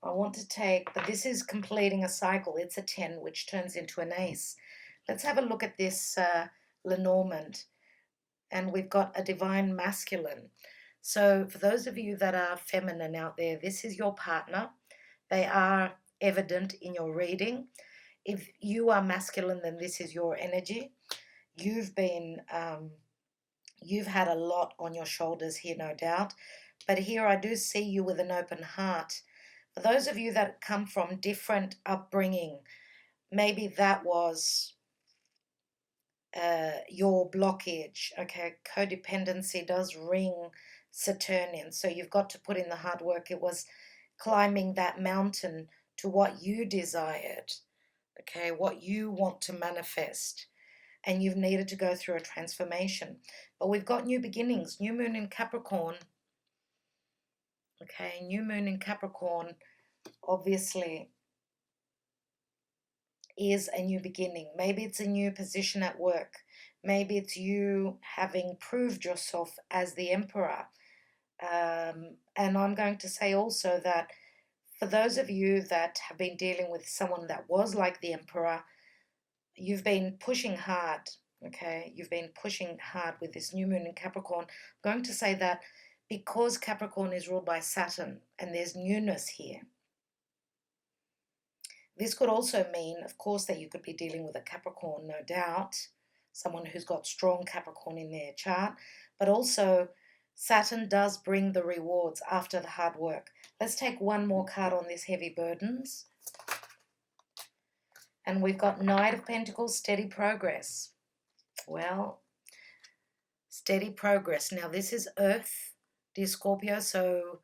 I want to take, but this is completing a cycle. It's a 10, which turns into an ace. Let's have a look at this Lenormand. And we've got a divine masculine. So for those of you that are feminine out there, this is your partner. They are evident in your reading. If you are masculine, then this is your energy. You've been, you've had a lot on your shoulders here, no doubt. But here I do see you with an open heart. For those of you that come from different upbringing, maybe that was your blockage. Okay, codependency does ring Saturnian, so you've got to put in the hard work. It was climbing that mountain to what you desired, okay, what you want to manifest, and you've needed to go through a transformation. But we've got new beginnings, new moon in Capricorn. Okay, new moon in Capricorn obviously is a new beginning. Maybe it's a new position at work. Maybe it's you having proved yourself as the emperor. And I'm going to say also that for those of you that have been dealing with someone that was like the emperor, you've been pushing hard, okay? You've been pushing hard with this new moon in Capricorn. I'm going to say that because Capricorn is ruled by Saturn and there's newness here, this could also mean, of course, that you could be dealing with a Capricorn, no doubt, someone who's got strong Capricorn in their chart, but also Saturn does bring the rewards after the hard work. Let's take one more card on this heavy burdens. And we've got Knight of Pentacles, steady progress. Well, steady progress. Now, this is Earth, dear Scorpio, so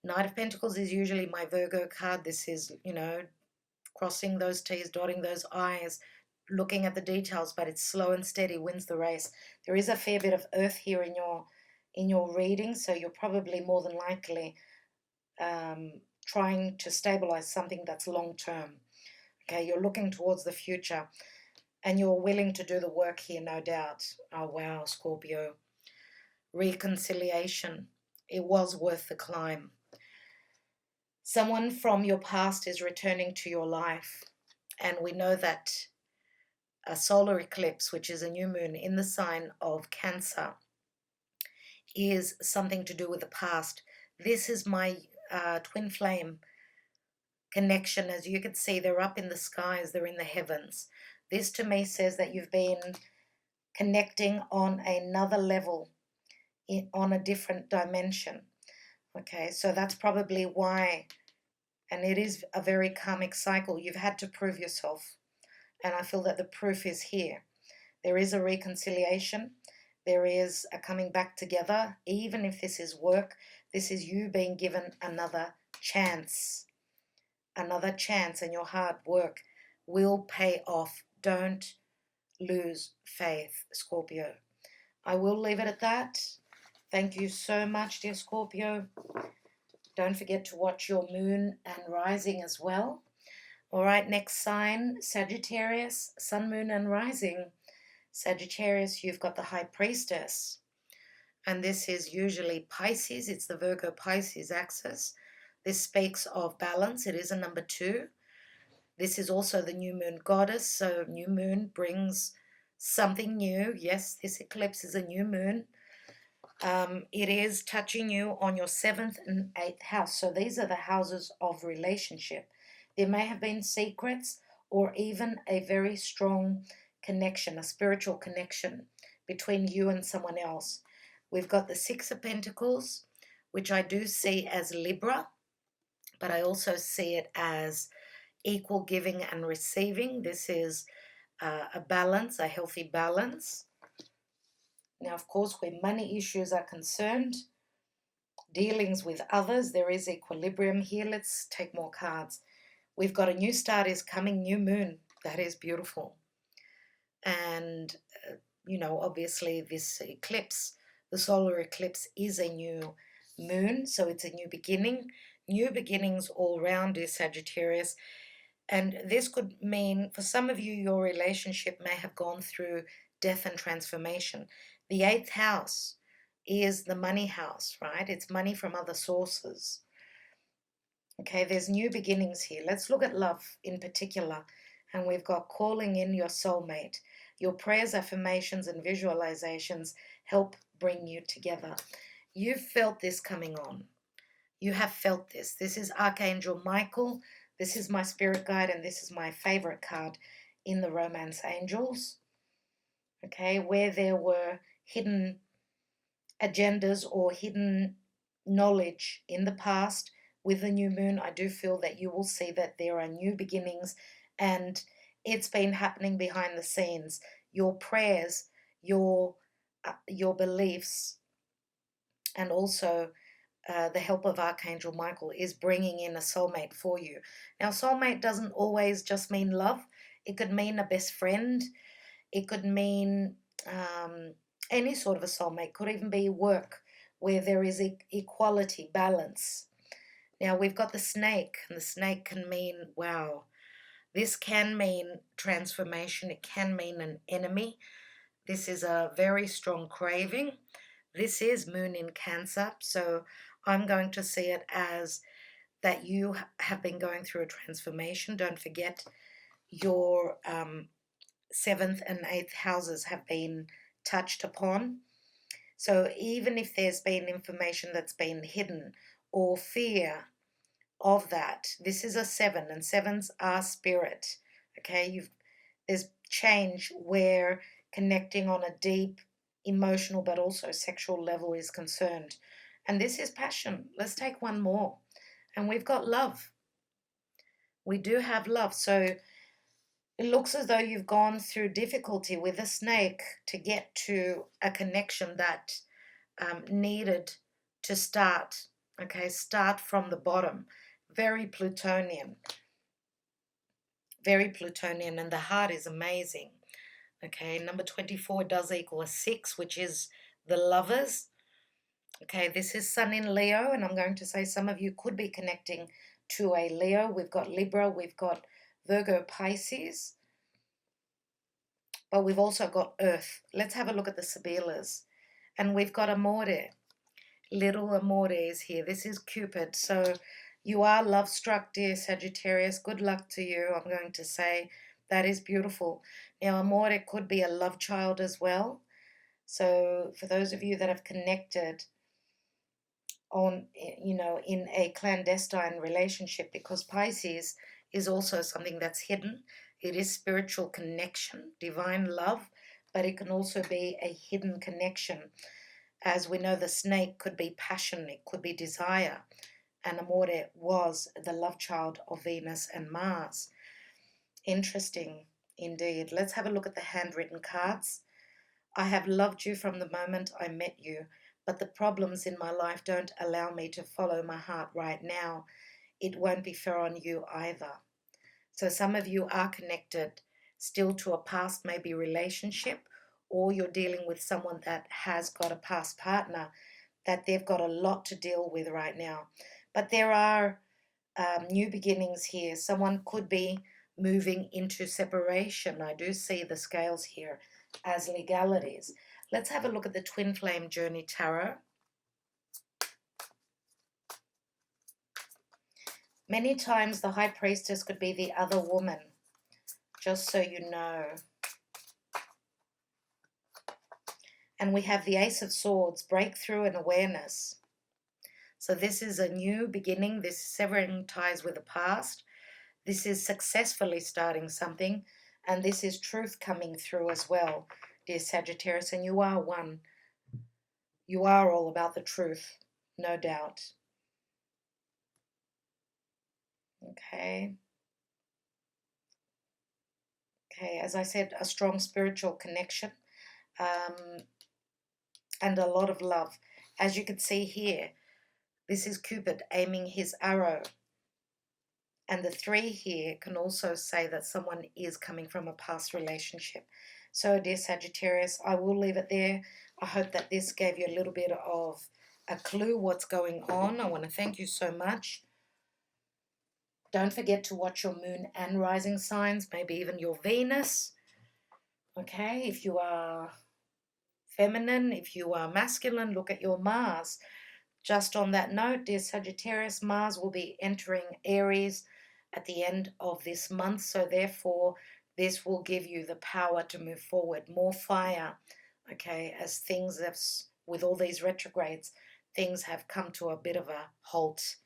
Knight of Pentacles is usually my Virgo card. This is, you know, crossing those T's, dotting those I's, looking at the details, but it's slow and steady wins the race. There is a fair bit of Earth here in your reading, so you're probably more than likely trying to stabilize something that's long-term. Okay, you're looking towards the future, and you're willing to do the work here, no doubt. Oh, wow, Scorpio. Reconciliation. It was worth the climb. Someone from your past is returning to your life, and we know that a solar eclipse, which is a new moon in the sign of Cancer, is something to do with the past. This is my twin flame connection. As you can see, they're up in the skies, they're in the heavens. This to me says that you've been connecting on another level, on a different dimension. Okay, so that's probably why, and it is a very karmic cycle. You've had to prove yourself, and I feel that the proof is here. There is a reconciliation. There is a coming back together. Even if this is work, this is you being given another chance. Another chance, and your hard work will pay off. Don't lose faith, Scorpio. I will leave it at that. Thank you so much, dear Scorpio. Don't forget to watch your moon and rising as well. All right, next sign, Sagittarius, sun, moon, and rising. Sagittarius, you've got the High Priestess. And this is usually Pisces. It's the Virgo Pisces axis. This speaks of balance. It is a number 2. This is also the new moon goddess. So new moon brings something new. Yes, this eclipse is a new moon. It is touching you on your 7th and 8th house. So these are the houses of relationship. There may have been secrets or even a very strong connection, a spiritual connection between you and someone else. We've got the 6 of Pentacles, which I do see as Libra, but I also see it as equal giving and receiving. This is a balance, a healthy balance. Now, of course, where money issues are concerned, dealings with others. There is equilibrium here. Let's take more cards. We've got a new start is coming, new moon. That is beautiful. And, obviously this eclipse, the solar eclipse, is a new moon. So it's a new beginning. New beginnings all round, dear Sagittarius. And this could mean, for some of you, your relationship may have gone through death and transformation. The 8th house is the money house, right? It's money from other sources. Okay, there's new beginnings here. Let's look at love in particular. And we've got calling in your soulmate. Your prayers, affirmations, and visualizations help bring you together. You've felt this coming on. You have felt this. This is Archangel Michael. This is my spirit guide, and this is my favorite card in the Romance Angels. Okay, where there were hidden agendas or hidden knowledge in the past, with the new moon, I do feel that you will see that there are new beginnings, and it's been happening behind the scenes. Your prayers, your beliefs, and also the help of Archangel Michael is bringing in a soulmate for you. Now, soulmate doesn't always just mean love. It could mean a best friend. It could mean any sort of a soulmate. Could even be work, where there is equality, balance. Now, we've got the snake, and the snake can mean, wow, this can mean transformation. It can mean an enemy. This is a very strong craving. This is moon in Cancer, so I'm going to see it as that you have been going through a transformation. Don't forget your 7th and 8th houses have been touched upon. So even if there's been information that's been hidden or fear of that, this is a 7, and 7s are spirit. Okay, there's change where connecting on a deep emotional but also sexual level is concerned. And this is passion. Let's take one more. And we've got love. We do have love. So it looks as though you've gone through difficulty with a snake to get to a connection that needed to start. Okay, start from the bottom. Very Plutonian. Very Plutonian, and the heart is amazing. Okay, number 24 does equal a 6, which is the lovers. Okay, this is Sun in Leo, and I'm going to say some of you could be connecting to a Leo. We've got Libra, we've got Virgo, Pisces, but we've also got Earth. Let's have a look at the Sibilas. And we've got Amore. Little Amore is here. This is Cupid. So you are love struck, dear Sagittarius. Good luck to you, I'm going to say. That is beautiful. Now, Amore could be a love child as well. So for those of you that have connected on, in a clandestine relationship, because Pisces is also something that's hidden. It is spiritual connection, divine love, but it can also be a hidden connection. As we know, the snake could be passion, it could be desire, and Amore was the love child of Venus and Mars. Interesting indeed. Let's have a look at the handwritten cards. I have loved you from the moment I met you, but the problems in my life don't allow me to follow my heart right now. It won't be fair on you either. So some of you are connected still to a past, maybe relationship, or you're dealing with someone that has got a past partner that they've got a lot to deal with right now. But there are new beginnings here. Someone could be moving into separation. I do see the scales here as legalities. Let's have a look at the Twin Flame Journey Tarot. Many times the High Priestess could be the other woman, just so you know. And we have the Ace of Swords, breakthrough and awareness. So this is a new beginning. This is severing ties with the past. This is successfully starting something. And this is truth coming through as well, dear Sagittarius. And you are one. You are all about the truth, no doubt. Okay. Okay, as I said, a strong spiritual connection and a lot of love. As you can see here, This is Cupid aiming his arrow. And the 3 here can also say that someone is coming from a past relationship. So, dear Sagittarius, I will leave it there. I hope that this gave you a little bit of a clue what's going on. I want to thank you so much. Don't forget to watch your moon and rising signs, maybe even your Venus. Okay, if you are feminine, if you are masculine, look at your Mars. Just on that note, dear Sagittarius, Mars will be entering Aries at the end of this month. So therefore, this will give you the power to move forward, more fire, okay, as things have, with all these retrogrades, things have come to a bit of a halt.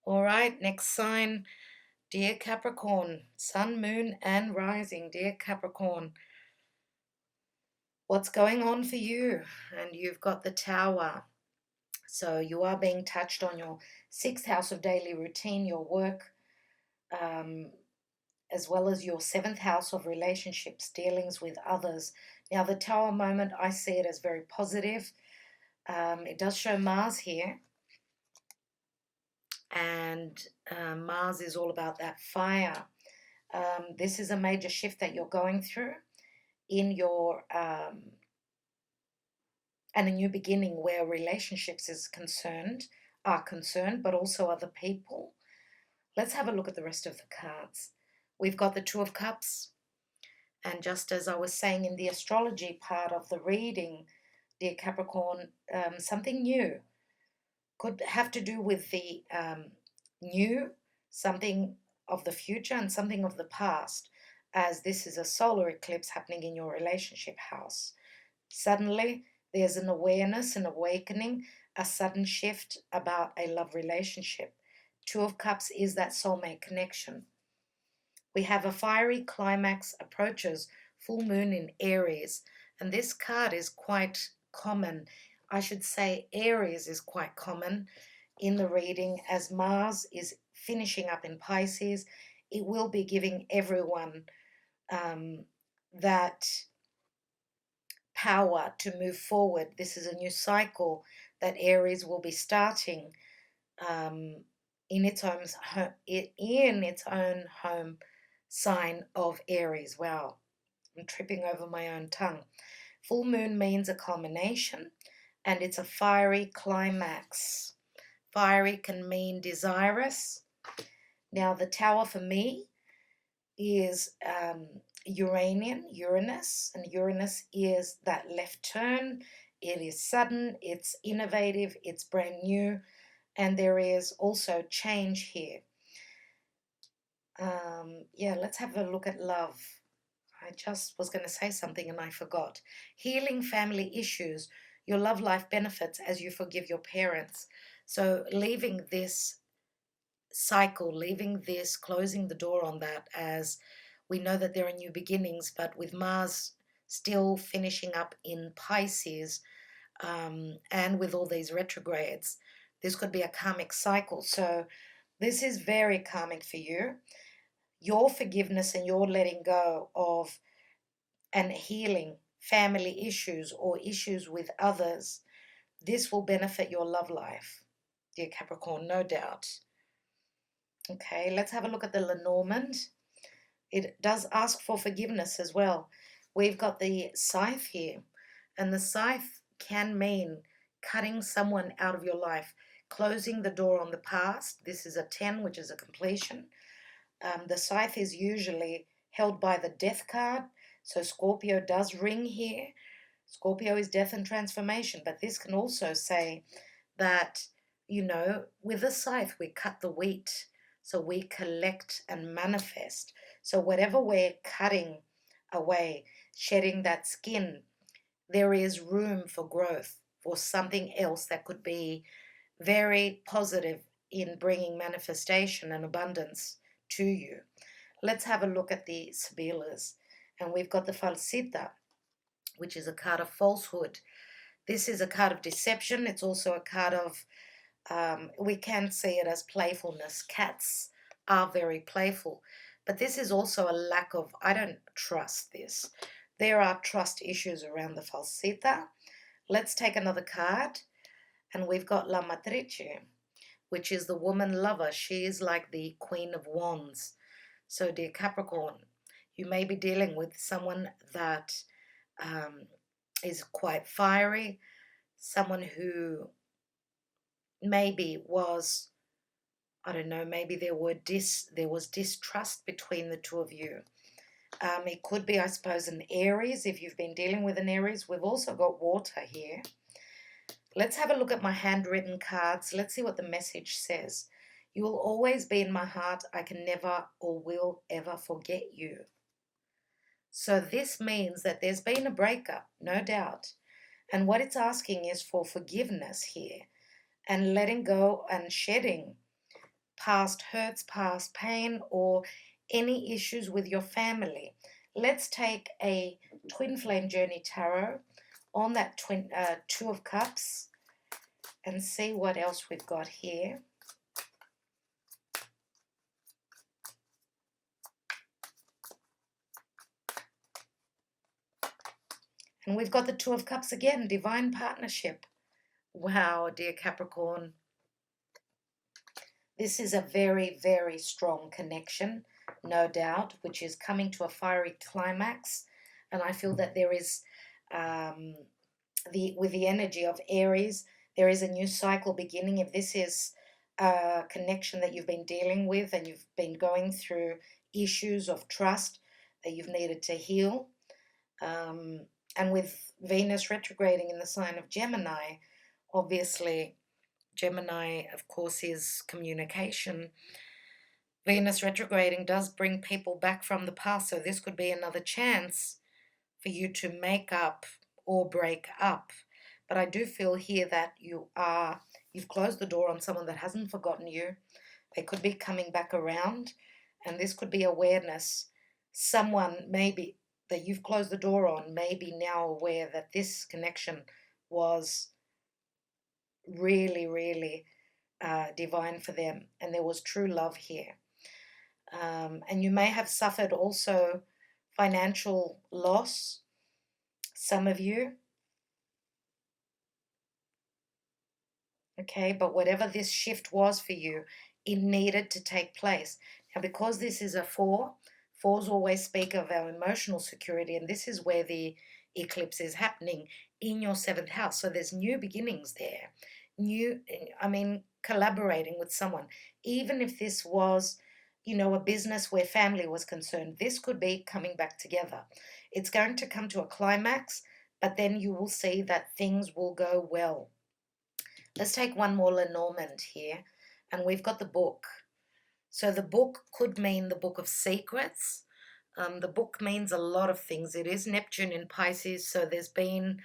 All right, next sign, dear Capricorn, Sun, Moon, and Rising. Dear Capricorn, what's going on for you? And you've got the Tower. So you are being touched on your 6th house of daily routine, your work, as well as your 7th house of relationships, dealings with others. Now, the Tower moment, I see it as very positive. It does show Mars here. And Mars is all about that fire. This is a major shift that you're going through in your and a new beginning where relationships are concerned, but also other people. Let's have a look at the rest of the cards. We've got the Two of Cups, and just as I was saying in the astrology part of the reading, dear Capricorn, something new could have to do with the new, something of the future and something of the past, as this is a solar eclipse happening in your relationship house. Suddenly, there's an awareness, an awakening, a sudden shift about a love relationship. Two of Cups is that soulmate connection. We have a fiery climax approaches, full moon in Aries, and this card is quite common. I should say Aries is quite common in the reading as Mars is finishing up in Pisces. It will be giving everyone that power to move forward. This is a new cycle that Aries will be starting in its own home sign of Aries. Wow, I'm tripping over my own tongue. Full moon means a culmination, and it's a fiery climax. Fiery can mean desirous. Now, the Tower for me is Uranus, and Uranus is that left turn. It is sudden, it's innovative, it's brand new, and there is also change here. Let's have a look at love. I just was going to say something and I forgot. Healing family issues. Your love life benefits as you forgive your parents. So leaving this cycle, leaving this, closing the door on that, as we know that there are new beginnings, but with Mars still finishing up in Pisces, and with all these retrogrades, this could be a karmic cycle. So this is very karmic for you. Your forgiveness and your letting go of and healing family issues or issues with others, this will benefit your love life, dear Capricorn, no doubt. Okay, let's have a look at the Lenormand. It does ask for forgiveness as well. We've got the scythe here, and the scythe can mean cutting someone out of your life, closing the door on the past. This is a 10, which is a completion. The scythe is usually held by the death card, so Scorpio does ring here. Scorpio is death and transformation, but this can also say that, with the scythe we cut the wheat, so we collect and manifest. So whatever we're cutting away, shedding that skin, there is room for growth, for something else that could be very positive in bringing manifestation and abundance to you. Let's have a look at the Sibilas. And we've got the Falsita, which is a card of falsehood. This is a card of deception. It's also a card of, we can see it as playfulness. Cats are very playful. But this is also a lack of, I don't trust this. There are trust issues around the Falsita. Let's take another card. And we've got La Matrice. which is the woman lover. She is like the Queen of Wands. So, dear Capricorn, you may be dealing with someone that is quite fiery, someone who maybe was, I don't know, maybe there was distrust between the two of you. It could be, I suppose, an Aries, if you've been dealing with an Aries. We've also got water here. Let's have a look at my handwritten cards. Let's see what the message says. You will always be in my heart. I can never or will ever forget you. So this means that there's been a breakup, no doubt. And what it's asking is for forgiveness here and letting go and shedding past hurts, past pain, or any issues with your family. Let's take a Twin Flame Journey Tarot on that Two of Cups and see what else we've got here. And we've got the Two of Cups again, divine partnership. Wow, dear Capricorn. This is a very, very strong connection, no doubt, which is coming to a fiery climax. And I feel that there is, with the energy of Aries, there is a new cycle beginning. If this is a connection that you've been dealing with and you've been going through issues of trust that you've needed to heal, and with Venus retrograding in the sign of Gemini, obviously, Gemini, of course, is communication. Venus retrograding does bring people back from the past, so this could be another chance for you to make up or break up. But I do feel here that you've closed the door on someone that hasn't forgotten you. They could be coming back around, and this could be awareness. Someone maybe that you've closed the door on may be now aware that this connection was really, really divine for them, and there was true love here. And you may have suffered also financial loss, some of you. Okay, but whatever this shift was for you, it needed to take place. Now, because this is a four, fours always speak of our emotional security, and this is where the eclipse is happening in your seventh house. So there's new beginnings there. Collaborating with someone. Even if this was, a business where family was concerned, this could be coming back together. It's going to come to a climax, but then you will see that things will go well. Let's take one more Lenormand here, and we've got the book. So the book could mean the book of secrets. The book means a lot of things. It is Neptune in Pisces, so there's been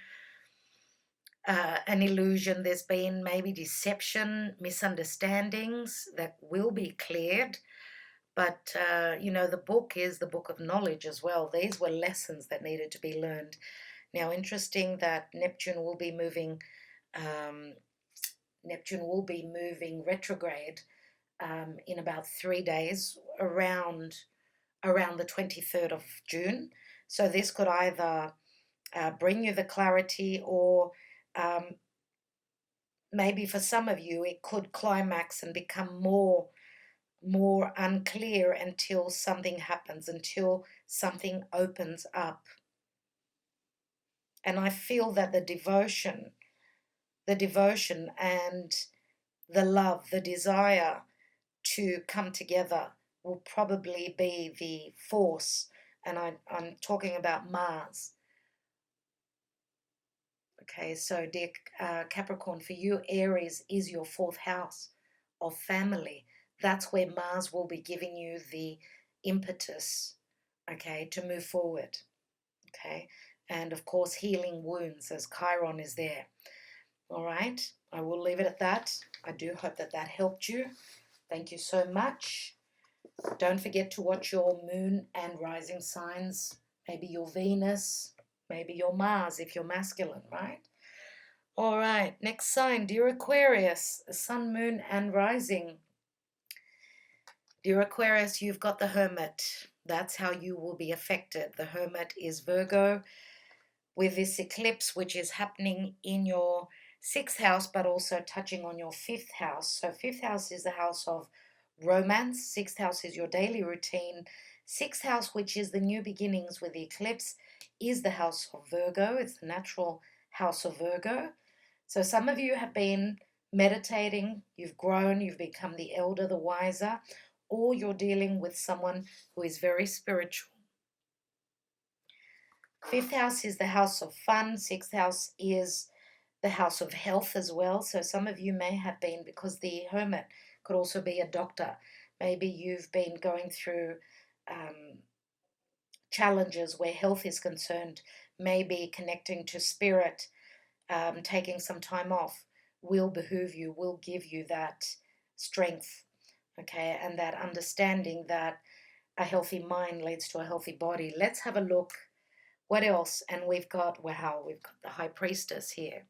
an illusion, there's been maybe deception, misunderstandings that will be cleared. But, the book is the book of knowledge as well. These were lessons that needed to be learned. Now, interesting that Neptune will be moving retrograde in about 3 days, around the 23rd of June. So this could either bring you the clarity, or maybe for some of you it could climax and become more unclear until something happens, until something opens up. And I feel that the devotion and the love, the desire to come together will probably be the force. And I'm talking about Mars. Okay, so dear Capricorn, for you, Aries is your fourth house of family. That's where Mars will be giving you the impetus, okay, to move forward, okay? And, of course, healing wounds, as Chiron is there. All right, I will leave it at that. I do hope that helped you. Thank you so much. Don't forget to watch your moon and rising signs, maybe your Venus, maybe your Mars if you're masculine, right? All right, next sign, dear Aquarius, sun, moon, and rising. Dear Aquarius, you've got the Hermit. That's how you will be affected. The Hermit is Virgo with this eclipse, which is happening in your 6th house, but also touching on your 5th house. So 5th house is the house of romance. 6th house is your daily routine. 6th house, which is the new beginnings with the eclipse, is the house of Virgo. It's the natural house of Virgo. So some of you have been meditating, you've grown, you've become the elder, the wiser, or you're dealing with someone who is very spiritual. 5th house is the house of fun. 6th house is the house of health as well. So some of you may have been, because the hermit could also be a doctor, maybe you've been going through challenges where health is concerned, maybe connecting to spirit, taking some time off will behoove you, will give you that strength, okay, and that understanding that a healthy mind leads to a healthy body. Let's have a look. What else? And we've got, wow, we've got the High Priestess here.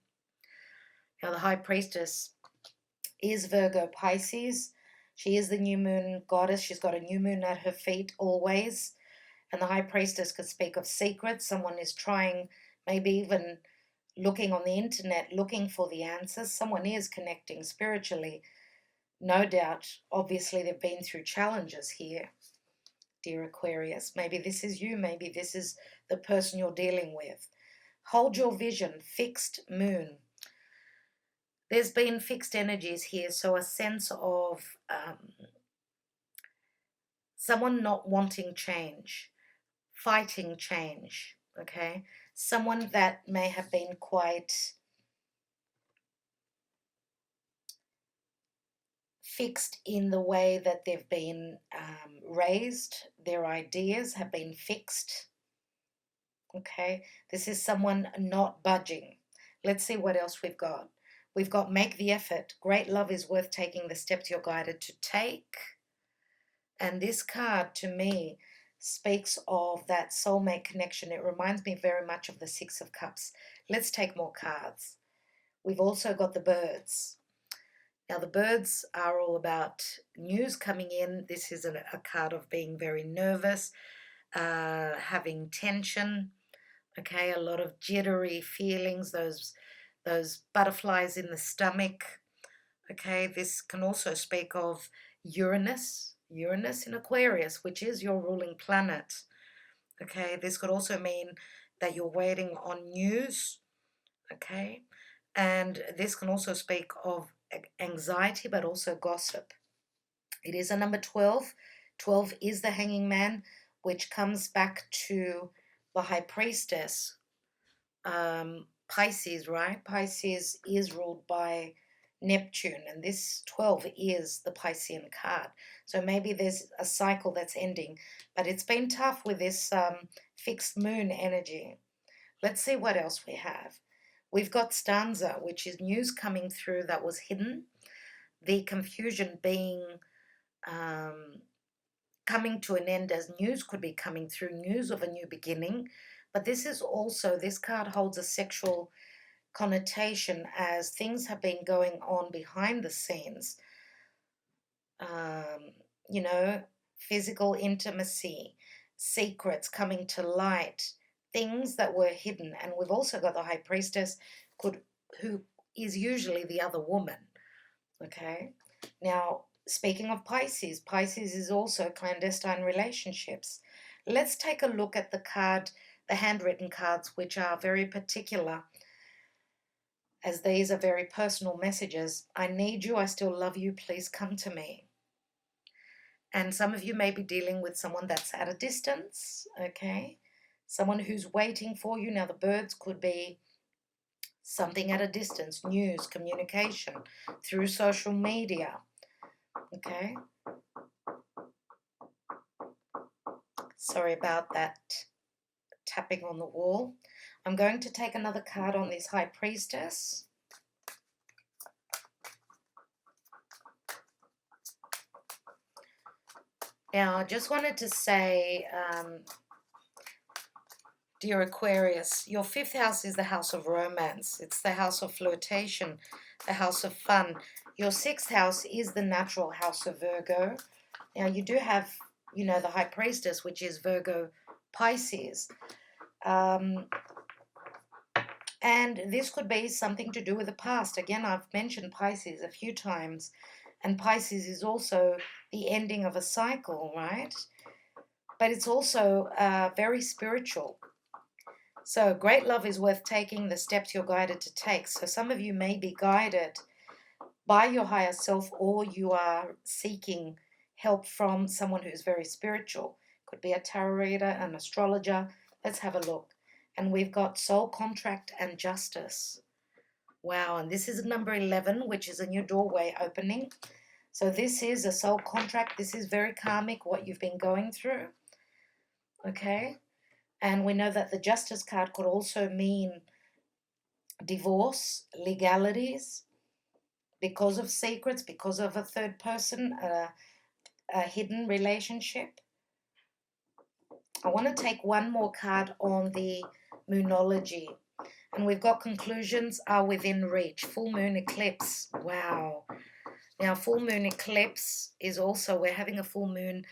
Now, the High Priestess is Virgo Pisces. She is the new moon goddess. She's got a new moon at her feet always. And the High Priestess could speak of secrets. Someone is trying, maybe even looking on the internet, looking for the answers. Someone is connecting spiritually. No doubt, obviously, they've been through challenges here, dear Aquarius. Maybe this is you. Maybe this is the person you're dealing with. Hold your vision. Fixed moon. There's been fixed energies here, so a sense of someone not wanting change, fighting change, okay? Someone that may have been quite fixed in the way that they've been raised. Their ideas have been fixed, okay? This is someone not budging. Let's see what else we've got. We've got make the effort. Great love is worth taking the steps you're guided to take. And this card, to me, speaks of that soulmate connection. It reminds me very much of the Six of Cups. Let's take more cards. We've also got the birds. Now, the birds are all about news coming in. This is a card of being very nervous, having tension, okay, a lot of jittery feelings, those butterflies in the stomach, okay. This can also speak of Uranus in Aquarius, which is your ruling planet, okay. This could also mean that you're waiting on news, okay, and this can also speak of anxiety, but also gossip. It is a number 12. 12 is the hanging man, which comes back to the High Priestess, Pisces, right? Pisces is ruled by Neptune, and this 12 is the Piscean card. So maybe there's a cycle that's ending, but it's been tough with this fixed moon energy. Let's see what else we have. We've got stanza, which is news coming through that was hidden. The confusion being coming to an end, as news could be coming through, news of a new beginning. But this is also, this card holds a sexual connotation, as things have been going on behind the scenes. You know, physical intimacy, secrets coming to light, things that were hidden. And we've also got the High Priestess, who is usually the other woman, okay? Now, speaking of Pisces, Pisces is also clandestine relationships. Let's take a look at the card, the handwritten cards, which are very particular, as these are very personal messages. I need you, I still love you, please come to me. And some of you may be dealing with someone that's at a distance, okay? Someone who's waiting for you. Now, the birds could be something at a distance, news, communication, through social media, okay? Sorry about that tapping on the wall. I'm going to take another card on this High Priestess. Now, I just wanted to say, dear Aquarius, your 5th house is the house of romance. It's the house of flirtation, the house of fun. Your 6th house is the natural house of Virgo. Now, you do have, you know, the High Priestess, which is Virgo Pisces. And And this could be something to do with the past. Again, I've mentioned Pisces a few times, and Pisces is also the ending of a cycle, right? But it's also very spiritual. So great love is worth taking, the steps you're guided to take. So some of you may be guided by your higher self, or you are seeking help from someone who's very spiritual. Could be a tarot reader, an astrologer. Let's have a look. And we've got soul contract and justice. Wow, and this is number 11, which is a new doorway opening. So this is a soul contract. This is very karmic, what you've been going through. Okay? And we know that the justice card could also mean divorce, legalities, because of secrets, because of a third person, a hidden relationship. I want to take one more card on the Moonology. And we've got conclusions are within reach. Full moon eclipse. Wow. Now, full moon eclipse is also, we're having a full moon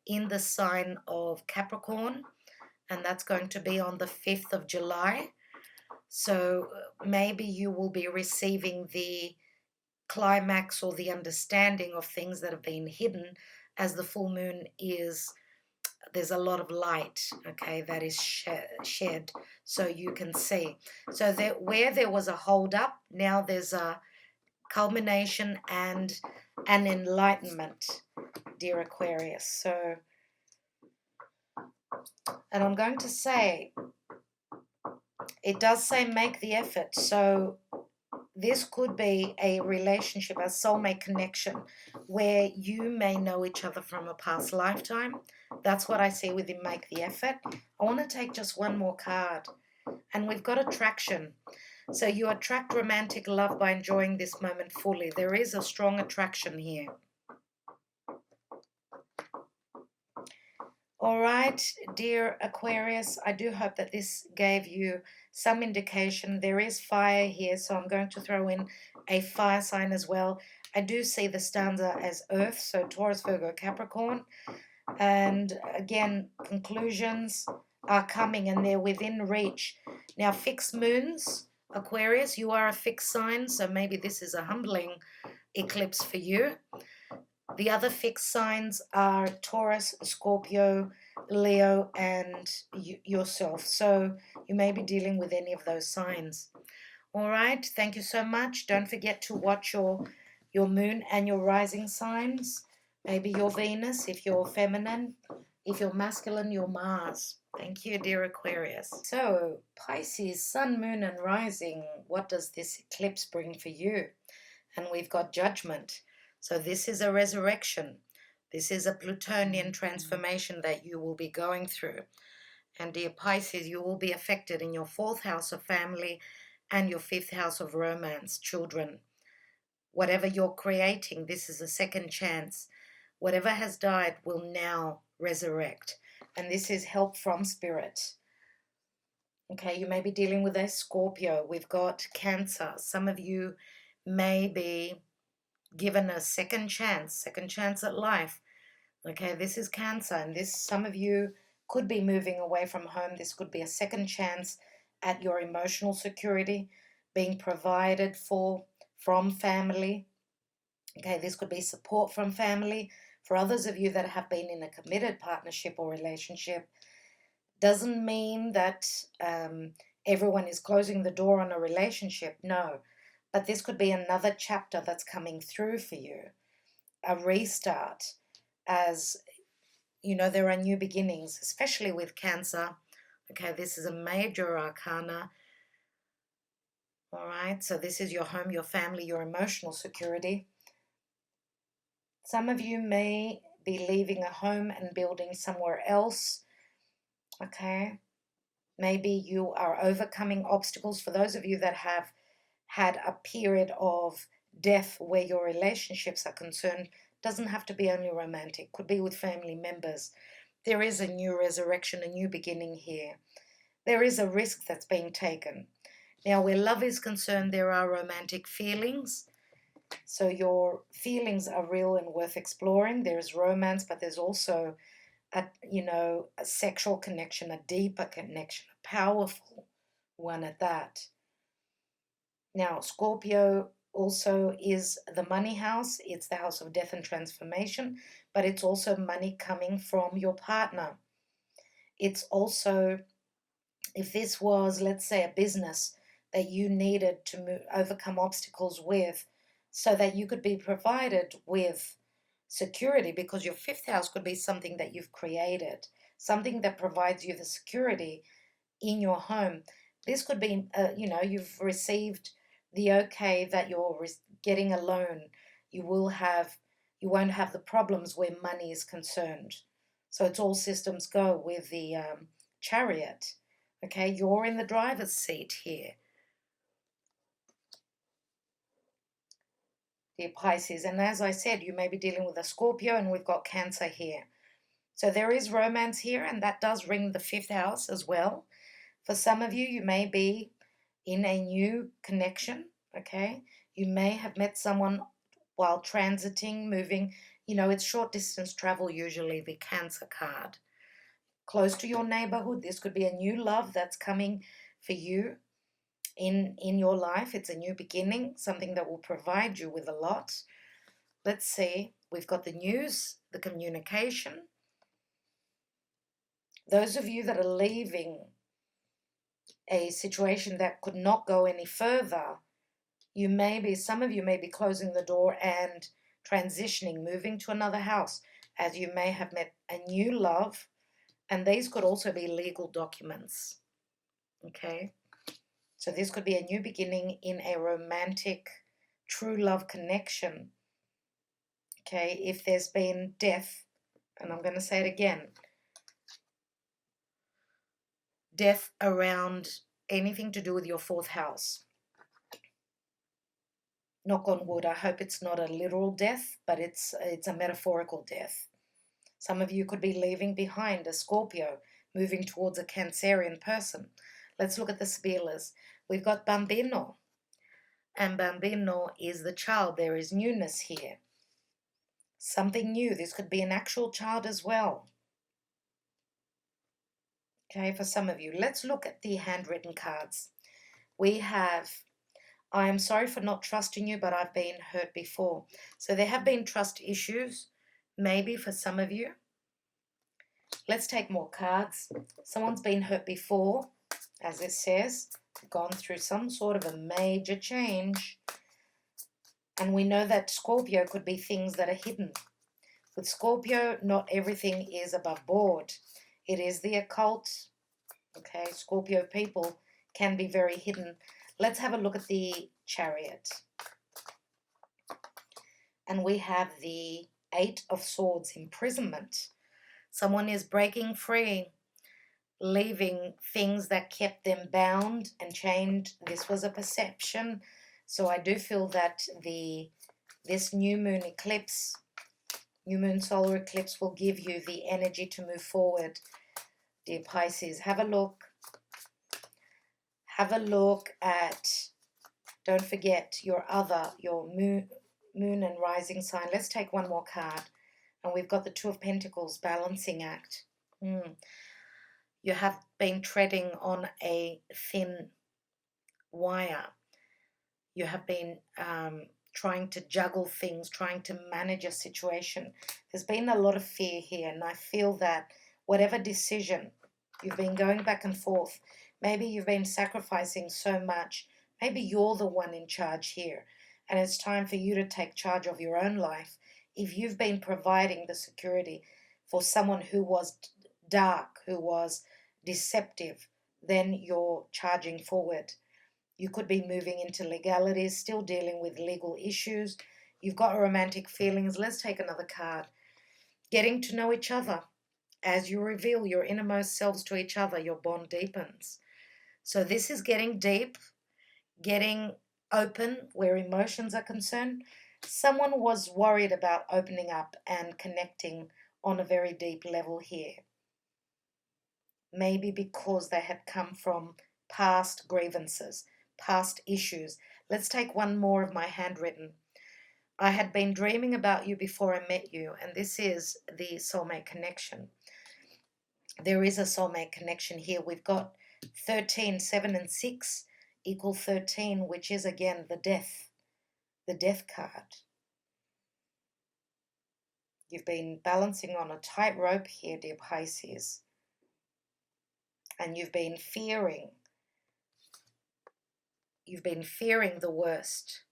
in the sign of Capricorn, and that's going to be on the 5th of July. So maybe you will be receiving the climax or the understanding of things that have been hidden, as the full moon is, there's a lot of light, okay, that is shed so you can see. So that where there was a hold up, now there's a culmination and an enlightenment, dear Aquarius. So, and I'm going to say, it does say make the effort. So this could be a relationship, a soulmate connection, where you may know each other from a past lifetime. That's what I see with the make the effort. I want to take just one more card. And we've got attraction. So you attract romantic love by enjoying this moment fully. There is a strong attraction here. All right, dear Aquarius, I do hope that this gave you some indication. There is fire here, so I'm going to throw in a fire sign as well. I do see the stanza as earth, so Taurus, Virgo, Capricorn. And again, conclusions are coming and they're within reach. Now, fixed moons, Aquarius, you are a fixed sign, so maybe this is a humbling eclipse for you. The other fixed signs are Taurus, Scorpio, Leo, and yourself. So you may be dealing with any of those signs. All right, thank you so much. Don't forget to watch your moon and your rising signs. Maybe your Venus, if you're feminine. If you're masculine, your Mars. Thank you, dear Aquarius. So, Pisces, sun, moon, and rising. What does this eclipse bring for you? And we've got judgment. So this is a resurrection. This is a Plutonian transformation that you will be going through. And dear Pisces, you will be affected in your 4th house of family and your 5th house of romance, children. Whatever you're creating, this is a second chance. Whatever has died will now resurrect. And this is help from spirit. Okay, you may be dealing with a Scorpio. We've got Cancer. Some of you may be given a second chance at life. Okay, this is Cancer, and this, some of you could be moving away from home. This could be a second chance at your emotional security, being provided for from family. Okay, this could be support from family. For others of you that have been in a committed partnership or relationship, doesn't mean that everyone is closing the door on a relationship. No. But this could be another chapter that's coming through for you, a restart, as, you know, there are new beginnings, especially with Cancer. Okay, this is a major arcana. All right, so this is your home, your family, your emotional security. Some of you may be leaving a home and building somewhere else. Okay, maybe you are overcoming obstacles. For those of you that have had a period of death where your relationships are concerned, doesn't have to be only romantic, could be with family members. There is a new resurrection, a new beginning here. There is a risk that's being taken. Now, where love is concerned, there are romantic feelings. So your feelings are real and worth exploring. There's romance, but there's also a sexual connection, a deeper connection, a powerful one at that. Now, Scorpio also is the money house. It's the house of death and transformation, but it's also money coming from your partner. It's also, if this was, let's say, a business that you needed to overcome obstacles with so that you could be provided with security, because your fifth house could be something that you've created, something that provides you the security in your home. This could be, you've received the okay that you're getting a loan. You won't have the problems where money is concerned. So it's all systems go with the Chariot. Okay, you're in the driver's seat here, dear Pisces. And as I said, you may be dealing with a Scorpio, and we've got Cancer here. So there is romance here, and that does ring the fifth house as well. For some of you, you may be in a new connection, okay? You may have met someone while transiting, moving. It's short distance travel, usually the Cancer card. Close to your neighborhood, this could be a new love that's coming for you in your life. It's a new beginning, something that will provide you with a lot. Let's see, we've got the news, the communication. Those of you that are leaving a situation that could not go any further, some of you may be closing the door and transitioning, moving to another house, as you may have met a new love, and these could also be legal documents, okay? So this could be a new beginning in a romantic, true love connection, okay? If there's been death, and I'm going to say it again, death around anything to do with your fourth house. Knock on wood, I hope it's not a literal death, but it's a metaphorical death. Some of you could be leaving behind a Scorpio, moving towards a Cancerian person. Let's look at the spheres. We've got Bambino, and Bambino is the child. There is newness here. Something new. This could be an actual child as well. Okay, for some of you. Let's look at the handwritten cards. We have, I am sorry for not trusting you, but I've been hurt before. So there have been trust issues, maybe for some of you. Let's take more cards. Someone's been hurt before, as it says, gone through some sort of a major change. And we know that Scorpio could be things that are hidden. With Scorpio, not everything is above board. It is the occult. Okay, Scorpio people can be very hidden. Let's have a look at the Chariot. And we have the Eight of Swords, imprisonment. Someone is breaking free, leaving things that kept them bound and chained. This was a perception. So I do feel that this new moon eclipse, new moon solar eclipse, will give you the energy to move forward. Dear Pisces, have a look. Have a look at, don't forget your moon and rising sign. Let's take one more card. And we've got the Two of Pentacles, balancing act. You have been treading on a thin wire. You have been trying to juggle things, trying to manage a situation. There's been a lot of fear here, and I feel that whatever decision you've been going back and forth, maybe you've been sacrificing so much, maybe you're the one in charge here, and it's time for you to take charge of your own life. If you've been providing the security for someone who was dark, who was deceptive, then you're charging forward. You could be moving into legalities, still dealing with legal issues. You've got romantic feelings. Let's take another card. Getting to know each other. As you reveal your innermost selves to each other, your bond deepens. So this is getting deep, getting open where emotions are concerned. Someone was worried about opening up and connecting on a very deep level here. Maybe because they had come from past grievances, past issues. Let's take one more of my handwritten. I had been dreaming about you before I met you, and this is the soulmate connection. There is a soulmate connection here. We've got 13, 7, and 6 equal 13, which is again the death card. You've been balancing on a tightrope here, dear Pisces, and you've been fearing the worst,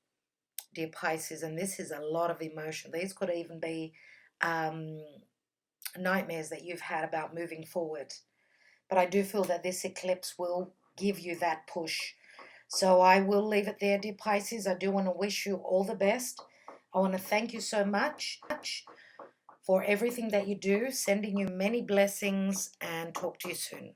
dear Pisces, and this is a lot of emotion. These could even be nightmares that you've had about moving forward. But I do feel that this eclipse will give you that push. So I will leave it there, dear Pisces. I do want to wish you all the best. I want to thank you so much for everything that you do, sending you many blessings, and talk to you soon.